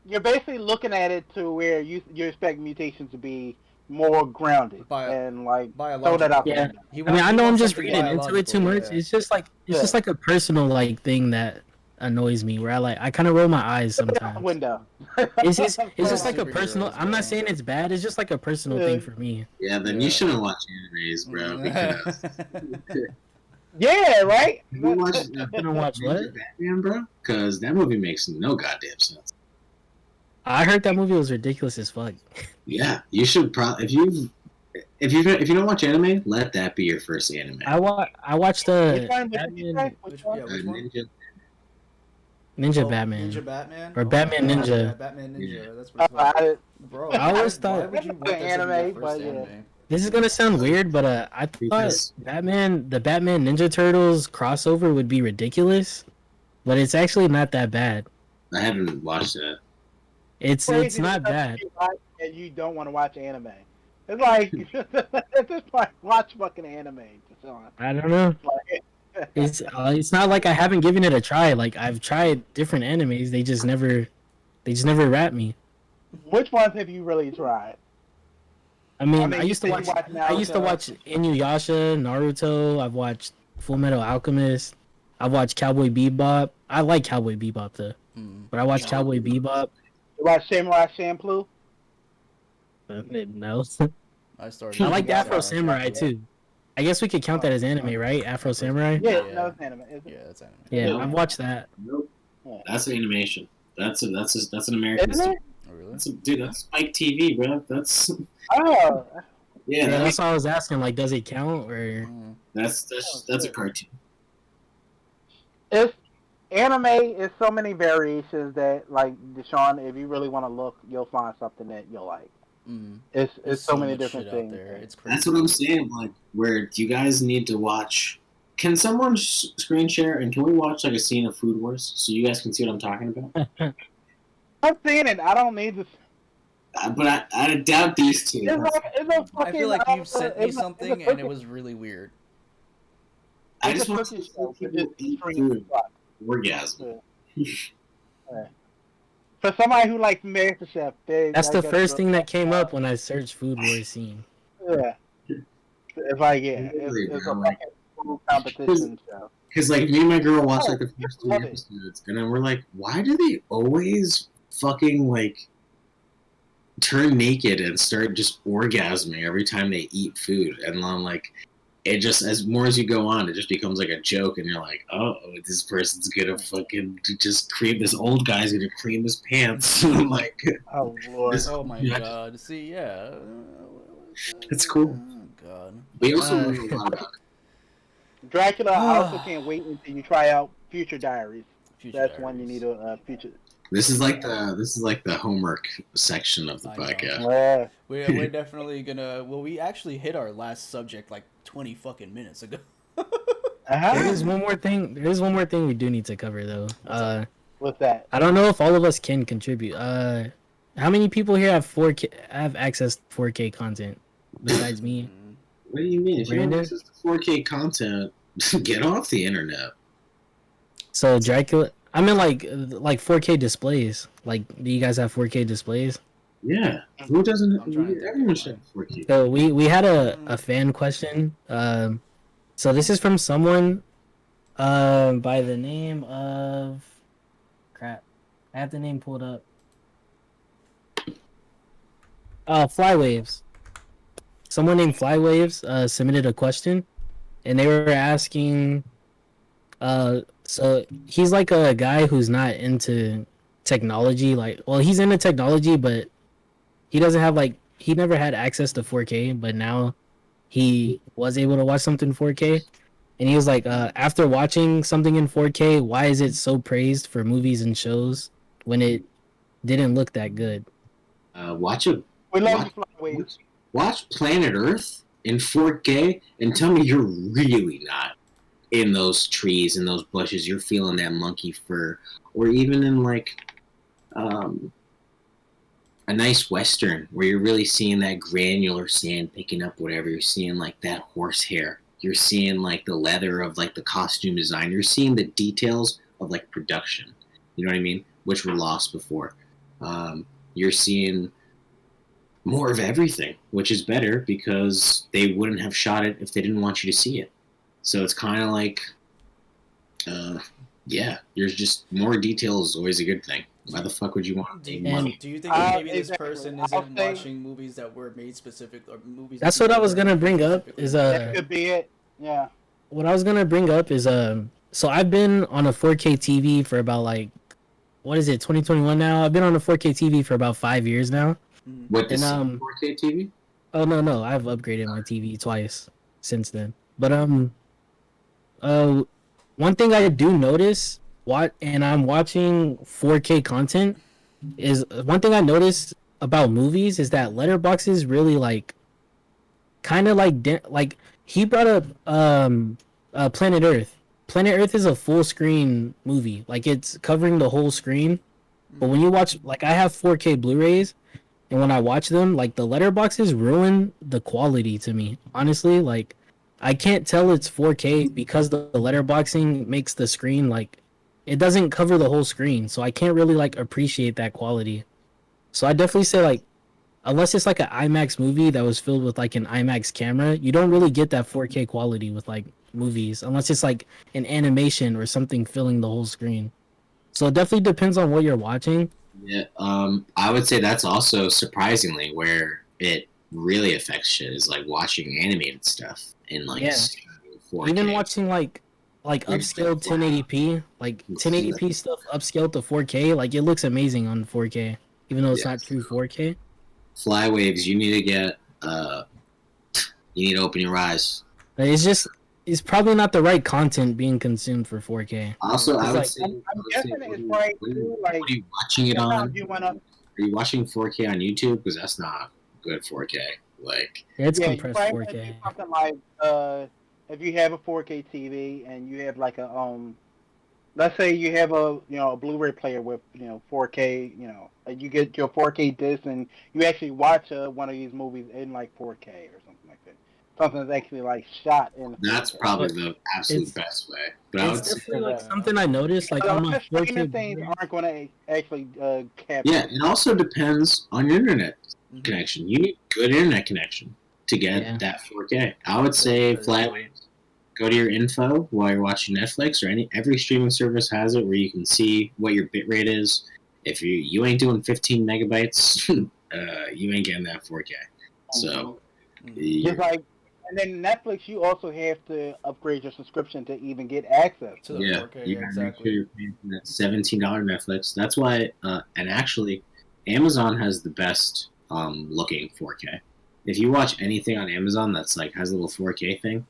S2: You're basically looking at it to where you expect mutations to be more grounded and like throw
S4: biological.
S2: that out
S3: Yeah.
S2: there.
S4: He
S3: I mean, I
S4: he
S3: know I'm
S4: wants
S3: just
S4: something
S3: reading into it too
S4: biological,
S3: much.
S4: yeah.
S3: It's just like just like a personal like thing that annoys me. Where I kind of roll my eyes sometimes.
S2: Window.
S3: It's just like a
S4: Superheroes,
S3: personal. I'm
S4: bro.
S3: not saying it's bad. It's just like a personal thing for me.
S1: Yeah, then you shouldn't watch animes, bro. Because
S2: Yeah, right.
S1: you watch
S3: Gonna watch what?
S1: Batman, bro? Because that movie makes no goddamn sense.
S3: I heard that movie was ridiculous as fuck.
S1: Yeah, you should probably if you don't watch anime, let that be your first anime.
S3: I watched
S2: Which one?
S3: Batman,
S4: Which one?
S3: Ninja
S4: Oh,
S3: Batman.
S4: Ninja Batman?
S3: Or
S4: Oh,
S3: Batman
S4: yeah,
S3: Ninja.
S4: yeah, Batman Ninja. That's what it's called. Bro,
S3: I always
S4: why
S3: thought-
S4: would you want
S2: It's
S4: that to be
S2: anime,
S4: your
S2: but
S4: first
S2: yeah.
S4: anime?
S3: This is gonna sound weird, but I thought
S1: Because-
S3: the Batman Ninja Turtles crossover would be ridiculous, but it's actually not that bad.
S1: I haven't watched that.
S3: It's not bad.
S2: And you don't want to watch anime. It's like it's just like watch fucking anime, Sean.
S3: I don't know.
S2: Like,
S3: It's not like I haven't given it a try. Like I've tried different animes, they just never wrap me.
S2: which ones have you really tried?
S3: I mean,
S2: I
S3: I used to
S2: you
S3: watch
S2: watch
S3: Inuyasha, Naruto. I've watched Full Metal Alchemist. I've watched Cowboy Bebop. I like Cowboy Bebop though, but I watched Cowboy Bebop.
S2: You watch Samurai Champloo?
S3: No,
S4: I started.
S3: I like
S4: watching
S3: Afro
S4: Samurai
S3: Samurai too. I guess we could count that as anime, right? Afro Samurai.
S2: Yeah,
S4: Yeah.
S2: no, it's anime. Is it?
S4: Yeah, that's anime.
S3: Yeah,
S1: No.
S3: I've watched that.
S1: Nope.
S2: Yeah.
S1: That's animation. That's an American.
S2: Isn't it?
S4: Oh, really?
S1: Dude, that's Spike TV, bro. That's
S2: Oh,
S1: yeah.
S3: Yeah, that's all I was asking. Like, does it count or?
S4: Mm.
S1: That's a cartoon.
S2: it's anime is so many variations that, like, Deshaun, if you really want to look, you'll find something that you'll like.
S4: Mm.
S2: It's
S4: There's
S2: so many
S4: much
S2: different
S4: shit out
S2: things.
S4: there. It's crazy.
S1: That's what I'm saying. Like, where you guys need to watch. Can someone screen share and can we watch like a scene of Food Wars so you guys can see what I'm talking about?
S2: I'm saying it. I don't need to.
S1: But I doubt these two.
S4: I feel like you sent me something and it was really weird.
S1: I just want to see people eat food. Orgasm.
S2: For somebody who likes Master Chef,
S3: That's the first thing that came up when I searched Food Wars scene.
S2: Yeah. It's like, yeah,
S1: Really,
S2: it's a
S1: bro, like-
S2: fucking food competition show.
S1: Because like me and my girl watched like the first three
S2: love it.
S1: episodes, and then we're like, why do they always fucking like turn naked and start just orgasming every time they eat food? And I'm like, it just as more as you go on, it just becomes like a joke, and you're like, oh, this person's gonna fucking just cream. This old guy's gonna cream his pants. I'm like,
S2: Oh Lord.
S1: This-
S4: Oh my
S1: yeah,
S4: god. See, yeah.
S1: It's cool.
S4: Oh god.
S1: we also
S3: Uh,
S1: learn a lot about.
S2: Dracula. I also can't wait until you try out Future Diaries.
S4: Future
S2: That's
S4: Diaries.
S2: one you need to future.
S1: This is like the homework section of the
S4: I know.
S1: podcast.
S4: We're definitely gonna. Well, we actually hit our last subject like 20 fucking minutes ago.
S3: There is one more thing. There is one more thing we do need to cover though.
S2: What's that?
S3: I don't know if all of us can contribute. How many people here have 4K have access to 4K content besides me?
S1: What do you mean? If you
S3: Brandon?
S1: don't access to 4K content, get off the internet.
S3: So Dracula, I mean like 4K displays. Like, do you guys have 4K displays?
S1: Yeah, who doesn't?
S4: I'm trying to think
S1: Everyone
S4: of
S1: should have 4K.
S3: So we had a fan question. So this is from someone by the name of crap. I have the name pulled up. Flywaves. Someone named Flywaves submitted a question, and they were asking. So he's like a guy who's not into technology. Like, well, he's into technology, but he doesn't have he never had access to 4K, but now he was able to watch something in 4K. And he was like, after watching something in 4K, why is it so praised for movies and shows when it didn't look that good?
S1: Watch it.
S2: We love you, Flyways.
S1: Watch Planet Earth in 4K and tell me you're really not in those trees and those bushes. You're feeling that monkey fur, or even in like a nice western where you're really seeing that granular sand picking up whatever. You're seeing like that horsehair. You're seeing like the leather of like the costume design. You're seeing the details of like production. You know what I mean? Which were lost before. You're seeing more of everything, which is better because they wouldn't have shot it if they didn't want you to see it. So it's kind of like, yeah, there's just more detail is always a good thing. Why the fuck would you want
S4: Do
S1: to
S4: you,
S1: make money?
S4: do you think maybe this
S2: exactly.
S4: person
S2: I'll
S4: isn't
S2: say-
S4: watching movies that were made specific or movies?
S3: That's
S4: that
S3: what I was
S4: were
S3: gonna bring up.
S4: specifically
S3: Is
S4: made?
S2: That could be it. Yeah.
S3: what I was gonna bring up is so I've been on a 4K TV for about like, what is it, 2021 now? I've been on a 4K TV for about 5 years now.
S1: What, the
S3: And,
S1: 4K TV?
S3: Oh no, I've upgraded my TV twice since then. But one thing I do notice, and I'm watching 4K content, is one thing I noticed about movies is that letterboxes really like, kind of like he brought up Planet Earth. Planet Earth is a full screen movie, like it's covering the whole screen. But when you watch, like I have 4K Blu-rays, and when I watch them, like the letterboxes ruin the quality to me. Honestly, like I can't tell it's 4K because the letterboxing makes the screen like it doesn't cover the whole screen, so I can't really like appreciate that quality. So I definitely say like unless it's like an IMAX movie that was filled with like an IMAX camera, you don't really get that 4K quality with like movies unless it's like an animation or something filling the whole screen. So it definitely depends on what you're watching.
S1: Yeah, I would say that's also surprisingly where it really affects shit is like watching animated stuff in like
S3: Yeah.
S1: 4K.
S3: Even watching like
S1: Yeah.
S3: upscaled 1080p, like 1080p stuff upscaled to 4K, like it looks amazing on 4K, even though it's
S1: Yeah.
S3: not true 4K.
S1: Flywaves, you need to get you need to open your eyes.
S3: But it's probably not the right content being consumed for 4K.
S1: Also, I
S3: It's
S1: would
S3: like-
S1: say,
S2: I'm guessing it's right too. Like,
S1: what are you watching it on?
S2: sometimes you wanna,
S1: Are you watching 4K on YouTube? Because that's not good 4K. Like,
S3: Yeah, it's
S2: yeah, you
S3: compressed
S2: probably wanna do
S3: 4K.
S2: something like if you have a 4K TV and you have like a let's say you have a Blu-ray player with 4K, you get your 4K disc and you actually watch one of these movies in like 4K or something like that. Something that's actually like shot in.
S1: that's
S2: 4K.
S1: probably the absolute
S3: It's-
S1: best way. But I would
S3: It's
S1: say,
S3: definitely like something I noticed like
S2: A
S3: on
S2: lot
S3: my
S2: of streaming
S3: 4K.
S2: things
S3: Blu-ray.
S2: aren't going to actually capture.
S1: yeah, it also depends on your internet
S4: Mhm.
S1: connection. You need good internet connection to get
S3: Yeah.
S1: that 4K. I would say Flywaves. Go to your info while you're watching Netflix or every streaming service has it where you can see what your bitrate is. If you ain't doing 15 megabytes, you ain't getting that 4K. So
S2: Just
S1: you're-
S2: like And then Netflix, you also have to upgrade your subscription to even get access.
S4: To the
S1: Yeah,
S4: 4K,
S1: you
S4: yeah,
S1: gotta make sure
S4: exactly.
S1: you're paying for that $17 Netflix. That's why, and actually, Amazon has the best looking 4K. If you watch anything on Amazon that's like has a little 4K thing,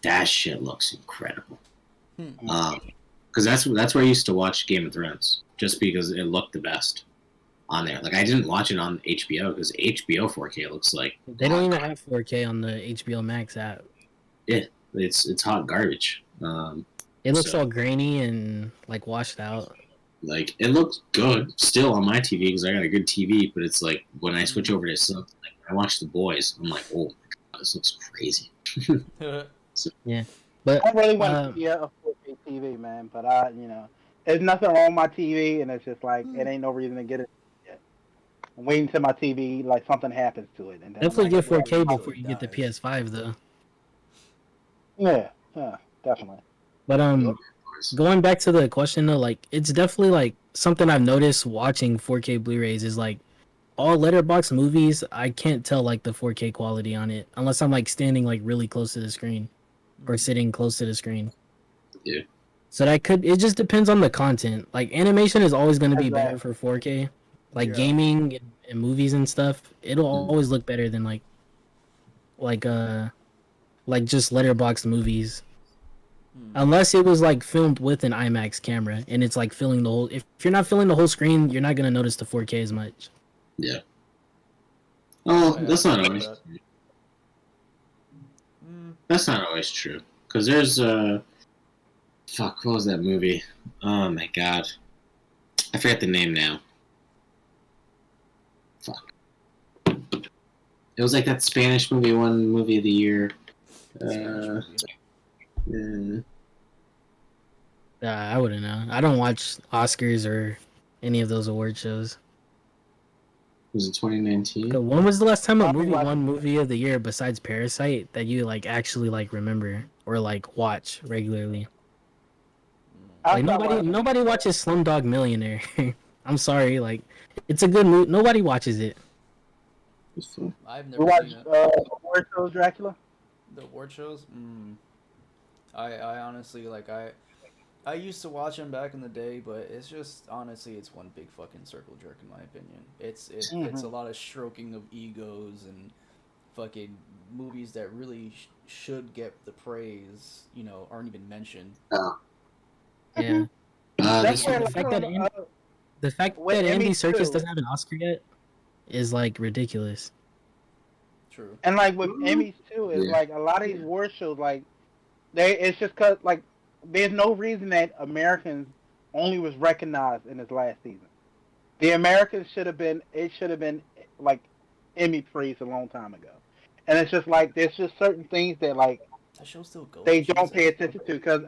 S1: that shit looks incredible.
S4: Hmm.
S1: Because that's where I used to watch Game of Thrones, just because it looked the best on there. Like I didn't watch it on HBO because HBO 4K looks like
S3: They don't even have 4K on the HBO Max app.
S1: it's hot garbage.
S3: It looks
S1: So-
S3: all grainy and like washed out.
S1: Like it looks good still on my TV because I got a good TV, but it's like when I switch over to something like when I watch The Boys, I'm like, oh my god, this looks crazy.
S3: But
S2: I really want to get a 4K TV, man, but there's nothing wrong with my TV, and it's just like it ain't no reason to get it yet. I'm waiting till my TV, like something happens to it, and then
S3: definitely
S2: I'm
S3: get
S2: like,
S3: 4K
S4: Until
S3: before
S4: it
S3: you get the
S4: dies.
S3: PS5 though.
S2: yeah, definitely.
S3: But going back to the question though, like it's definitely like something I've noticed watching 4K Blu-rays is like all letterbox movies. I can't tell like the 4K quality on it unless I'm like standing like really close to the screen or sitting close to the screen.
S1: Yeah.
S3: So it just depends on the content. Like animation is always going to be better
S2: Exactly.
S3: for 4K. Like
S4: Yeah.
S3: gaming and movies and stuff, it'll
S1: Mm.
S3: always look better than like just letterbox movies. Unless it was like filmed with an IMAX camera and it's like filling the whole. If you're not filling the whole screen, you're not gonna notice the 4K as much.
S1: Yeah. Oh,
S4: Yeah,
S1: that's
S4: I
S1: not
S4: agree
S1: always.
S4: with that. Mm.
S1: That's not always true. Because there's fuck, what was that movie? Oh my god, I forget the name now. Fuck. It was like that Spanish movie, one movie of the year.
S4: Spanish movie.
S3: I wouldn't know. I don't watch Oscars or any of those award shows.
S1: Was it 2019?
S3: So when was the last time a
S2: Probably
S3: movie
S2: watch-
S3: won movie of the year besides Parasite that you like actually like remember or like watch regularly? Like nobody watches Slumdog Millionaire. I'm sorry, like it's a good movie. Nobody watches it.
S4: I've
S2: We
S4: never
S2: watched
S4: seen it.
S2: Award shows Dracula.
S4: The award shows? I honestly like I used to watch them back in the day, but it's just honestly it's one big fucking circle jerk in my opinion. It's a lot of stroking of egos and fucking movies that really should get the praise, aren't even mentioned.
S3: Yeah.
S2: That's where,
S3: the
S2: like,
S3: fact that the fact
S2: with
S3: that Andy
S2: Emmy
S3: Serkis
S2: too.
S3: doesn't have an Oscar yet is like ridiculous.
S4: True.
S2: And like with Emmys too, is
S1: Yeah.
S2: like a lot of these award shows, like it's just cause like there's no reason that Americans only was recognized in this last season. The Americans should have been like Emmy praised a long time ago, and it's just like there's just certain things that like
S4: That show's still going.
S2: they don't
S4: Jesus.
S2: pay attention to because,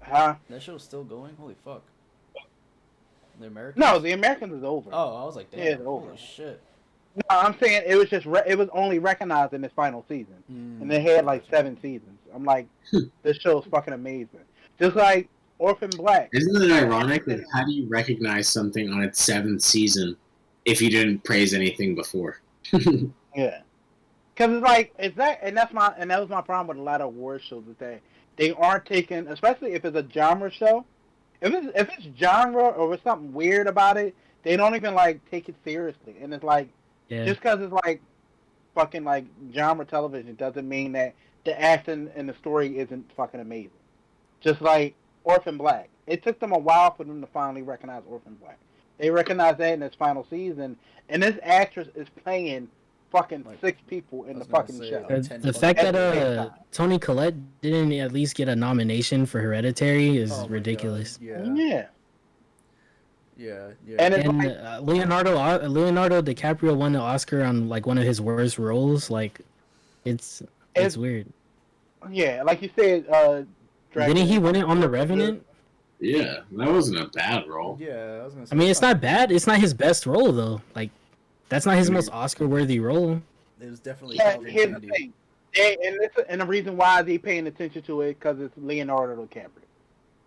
S2: huh?
S4: That show's still going? Holy fuck. The Americans?
S2: No, the Americans is over.
S4: Oh, I was like, damn,
S2: Yeah, it's over.
S4: holy shit.
S2: No, I'm saying it was just it was only recognized in this final season, and they had like 7 seasons. I'm like, this show is fucking amazing. Just like Orphan Black.
S1: Isn't it ironic? Like, how do you recognize something on its 7th season if you didn't praise anything before?
S2: Yeah, because it's like that was my problem with a lot of award shows that they aren't taking, especially if it's a genre show. If it's genre or it's something weird about it, they don't even like take it seriously. And it's like just because it's like fucking like genre television doesn't mean that the acting and the story isn't fucking amazing. Just like Orphan Black, it took them a while for them to finally recognize Orphan Black. They recognized that in this final season, and this actress is playing fucking
S4: Like,
S2: 6 people in
S4: I
S2: the
S4: was gonna
S2: fucking
S4: say,
S2: show.
S4: like,
S3: The
S4: 10
S3: fact
S2: At
S3: that
S2: the same time.
S3: Toni Collette didn't at least get a nomination for Hereditary is
S4: Oh my
S3: ridiculous.
S4: God.
S2: Yeah.
S4: Yeah.
S2: And it's
S3: And
S2: like,
S3: Leonardo DiCaprio won an Oscar on like one of his worst roles. Like, it's weird.
S2: yeah, like you said,
S3: Didn't he win it on The Revenant?
S1: Yeah, that wasn't a bad role.
S4: Yeah, I was gonna say.
S3: I mean, it's not bad. It's not his best role though. Like, that's not his most Oscar-worthy role.
S4: It was definitely
S2: yeah,
S4: Calvin
S2: here's the
S4: Kennedy.
S2: thing. And the reason why they paying attention to it because it's Leonardo DiCaprio.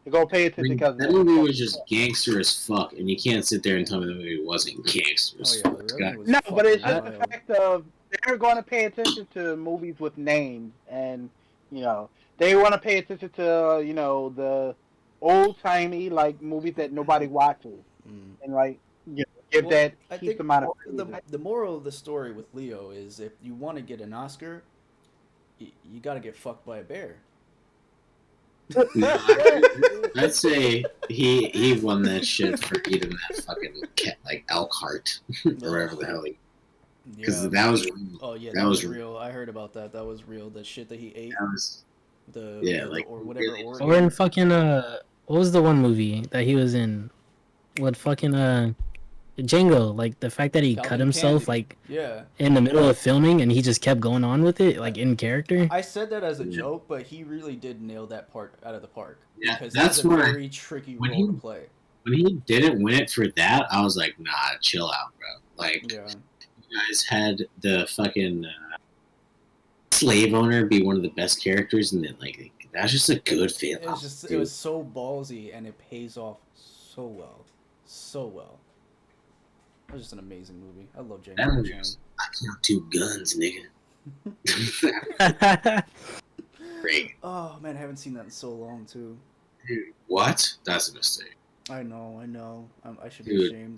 S2: They're gonna pay
S1: I
S2: attention
S1: mean,
S2: because
S1: that movie was just gangster as fuck, and you can't sit there and tell me the movie wasn't gangster
S4: Oh
S1: as
S4: yeah,
S1: fuck.
S4: the
S1: It's
S4: Revenant
S1: got-
S4: was
S2: no, but it's
S4: fucking
S2: just the
S4: wild.
S2: fact of they're going to pay attention to movies with names, and they want to pay attention to the old timey like movies that nobody watches,
S4: Mm.
S2: and give
S4: Well,
S2: that
S4: I
S2: huge
S4: think
S2: amount of
S4: the moral of the story with Leo is if you want to get an Oscar, you got to get fucked by a bear.
S1: No, I'd say he won that shit for eating that fucking cat, like elk heart or whatever the hell. Because
S4: Yeah.
S1: that was
S4: Oh yeah,
S1: that
S4: that
S1: was
S4: was real. I heard about that. That was real. The shit that he ate,
S1: that was
S4: or whatever
S1: really-
S4: organ.
S3: Or in fucking what was the one movie that he was in? What fucking Django? Like the fact that he
S4: Calvin
S3: cut himself
S4: Candy.
S3: like
S4: Yeah.
S3: in the middle of filming and he just kept going on with it like in character.
S4: I said that as a
S1: Yeah.
S4: joke, but he really did nail that part out of the park.
S1: Yeah,
S4: Because
S1: that's
S4: that's a
S1: what I-
S4: very tricky
S1: when
S4: role
S1: he-
S4: to play.
S1: when he didn't win it for that, I was like, nah, chill out, bro. Like
S4: Yeah.
S1: you guys had the fucking slave owner be one of the best characters, and then like that's just a good feel.
S4: It was so ballsy and it pays off so well. So well. It was just an amazing movie. I love James.
S1: That movie was, I count 2 guns, nigga. Great.
S4: Oh man, I haven't seen that in so long too.
S1: Dude, what? That's a mistake.
S4: I know. I should be
S1: Dude,
S4: ashamed.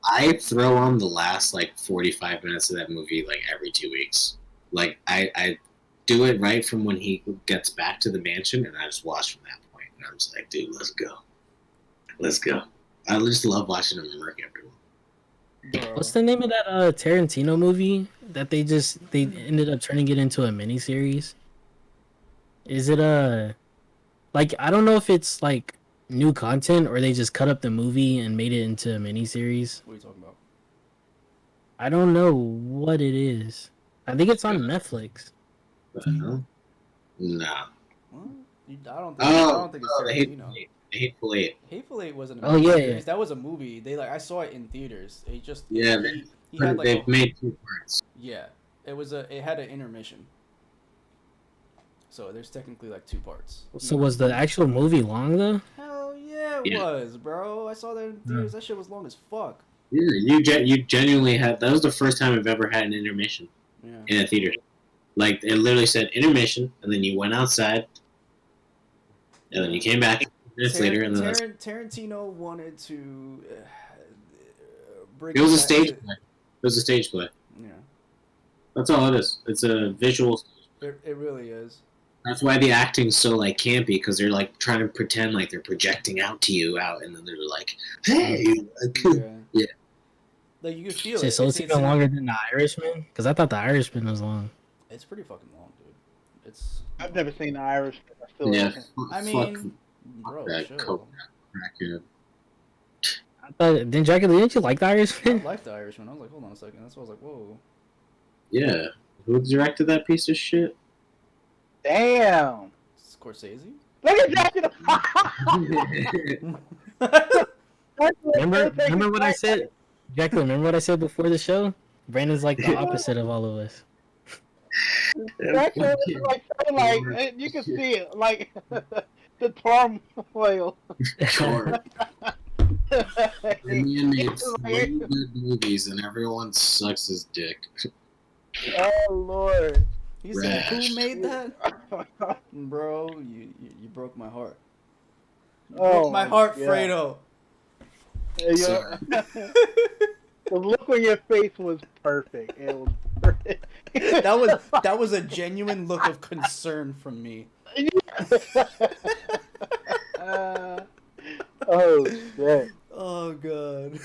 S1: I throw on the last like 45 minutes of that movie like every 2 weeks. Like I do it right from when he gets back to the mansion, and I just watch from that point. And I'm just like, dude, let's go. I just love watching him murk everyone.
S4: Bro.
S3: What's the name of that Tarantino movie that they ended up turning it into a miniseries? Is it like I don't know if it's like new content or they just cut up the movie and made it into a miniseries.
S4: What are you talking about?
S3: I don't know what it is. I think it's on Netflix.
S1: No.
S4: What? I don't think it's
S1: the
S4: Tarantino.
S1: Hateful Eight.
S4: Hateful Eight wasn't.
S3: Oh, yeah,
S4: series.
S3: yeah.
S4: That was a movie. I saw it in theaters. It just
S1: Yeah,
S4: he had like
S1: They've made 2 parts.
S4: yeah. It had an intermission. So there's technically like 2 parts.
S3: So was the actual movie long though?
S4: Hell yeah, it
S1: Yeah.
S4: was, bro. I saw that in theaters. That shit was long as fuck.
S1: Yeah, you genuinely had. That was the first time I've ever had an intermission
S4: Yeah.
S1: in a theater. Like it literally said intermission, and then you went outside, and then you came back minutes later, and then that's,
S4: Tarantino wanted to bring.
S1: it was a
S4: back
S1: stage
S4: to-
S1: play. It was a stage play.
S4: Yeah,
S1: That's all it is. It's a visual.
S4: it really is.
S1: That's why the acting's so like campy, because they're like trying to pretend like they're projecting out to you and then they're like, "Hey."
S4: Yeah.
S1: Yeah.
S4: Like you can feel
S3: So
S4: it.
S3: it's even longer than The Irishman? Because I thought The Irishman was long.
S4: It's pretty fucking long, dude. It's.
S2: I've never seen The Irish. I still
S1: Yeah.
S2: haven't.
S4: I
S1: Fuck
S4: mean, bro,
S1: that
S4: chill.
S1: coke crackhead.
S3: I thought didn't you like The
S4: I
S3: Irishman?
S4: like The Irishman. I was like, hold on a second. That's why I was like, whoa.
S1: Yeah. Who directed that piece of shit?
S2: Damn.
S4: Scorsese?
S2: Look at that.
S3: Remember what I said? Jacqueline, remember what I said before the show? Brandon's like the opposite of all of us.
S2: That shit was like, so, like you can see it, like the turmoil.
S1: Sure. Indian made
S2: It's
S1: 3
S2: like-
S1: good movies and everyone sucks his dick.
S2: Oh Lord.
S4: He said,
S1: Rash.
S4: who made that? Bro, you broke my heart. You
S2: Oh
S4: broke my
S2: my
S4: heart,
S2: God.
S4: Fredo.
S2: Yeah.
S1: Sorry.
S2: The look on your face was perfect. It was perfect.
S4: That was a genuine look of concern from me.
S2: Oh shit.
S4: Oh god.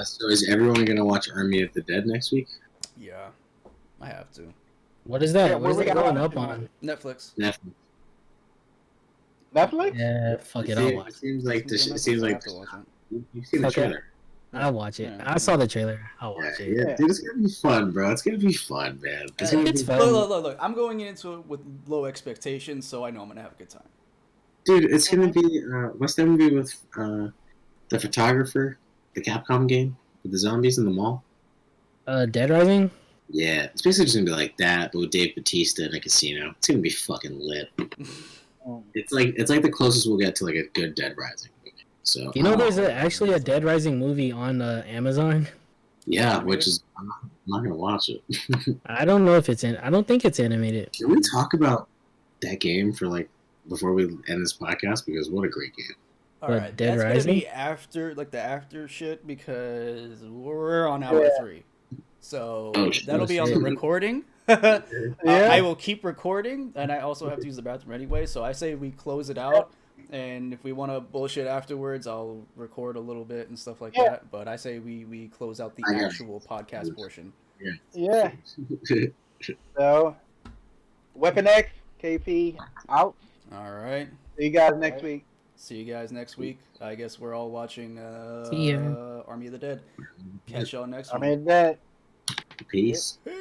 S1: So is everyone gonna watch Army of the Dead next week?
S4: Yeah, I have to.
S3: What is that?
S2: Yeah,
S3: What is
S2: where
S3: that
S2: we
S3: going
S2: got
S3: up on?
S4: Netflix.
S1: Netflix.
S2: Netflix?
S3: Yeah, fuck it, I'll watch
S1: It
S3: it.
S1: seems like
S4: It's
S1: this.
S4: on
S1: It
S4: Netflix,
S1: seems
S4: I
S1: like
S4: have to watch it.
S1: you've seen the
S3: Okay.
S1: trailer.
S3: I'll watch it.
S4: Yeah.
S3: I saw the trailer. I'll
S1: Yeah,
S3: watch it.
S1: yeah, dude, it's gonna be fun, bro. It's gonna be fun, man. It's gonna
S3: It's
S1: be
S3: fun.
S4: Look. I'm going into it with low expectations, so I know I'm gonna have a good time.
S1: Dude, it's gonna be what's that movie with the photographer, the Capcom game with the zombies in the mall?
S3: Dead Rising?
S1: Yeah, it's basically just gonna be like that, but with Dave Bautista in a casino. It's gonna be fucking lit. It's like the closest we'll get to like a good Dead Rising movie. So
S3: You know, there's actually a Dead Rising movie on Amazon.
S1: Yeah,
S4: Animated?
S1: which is I'm not gonna watch it.
S3: I don't know if it's in. I don't think it's animated.
S1: Can we talk about that game for like before we end this podcast? Because what a great game.
S4: All
S3: What,
S4: right,
S3: Dead
S4: that's
S3: Rising?
S4: gonna be after like the after shit because we're on hour 3, so
S1: Oh, shit.
S4: that'll be on the
S3: shit.
S4: recording.
S2: Yeah.
S4: I will keep recording, and I also have to use the bathroom anyway. So I say we close it out, and if we want to bullshit afterwards, I'll record a little bit and stuff like
S2: Yeah.
S4: that. But I say we close out the
S1: I got it.
S4: actual podcast portion.
S2: Yeah. So, Weapon X, KP, out.
S4: All right.
S2: See you guys next week.
S4: See you guys next week. I guess we're all watching
S3: See ya.
S4: Army of the Dead. Catch y'all next
S2: I
S4: one.
S2: mean that.
S1: Peace.
S4: Peace.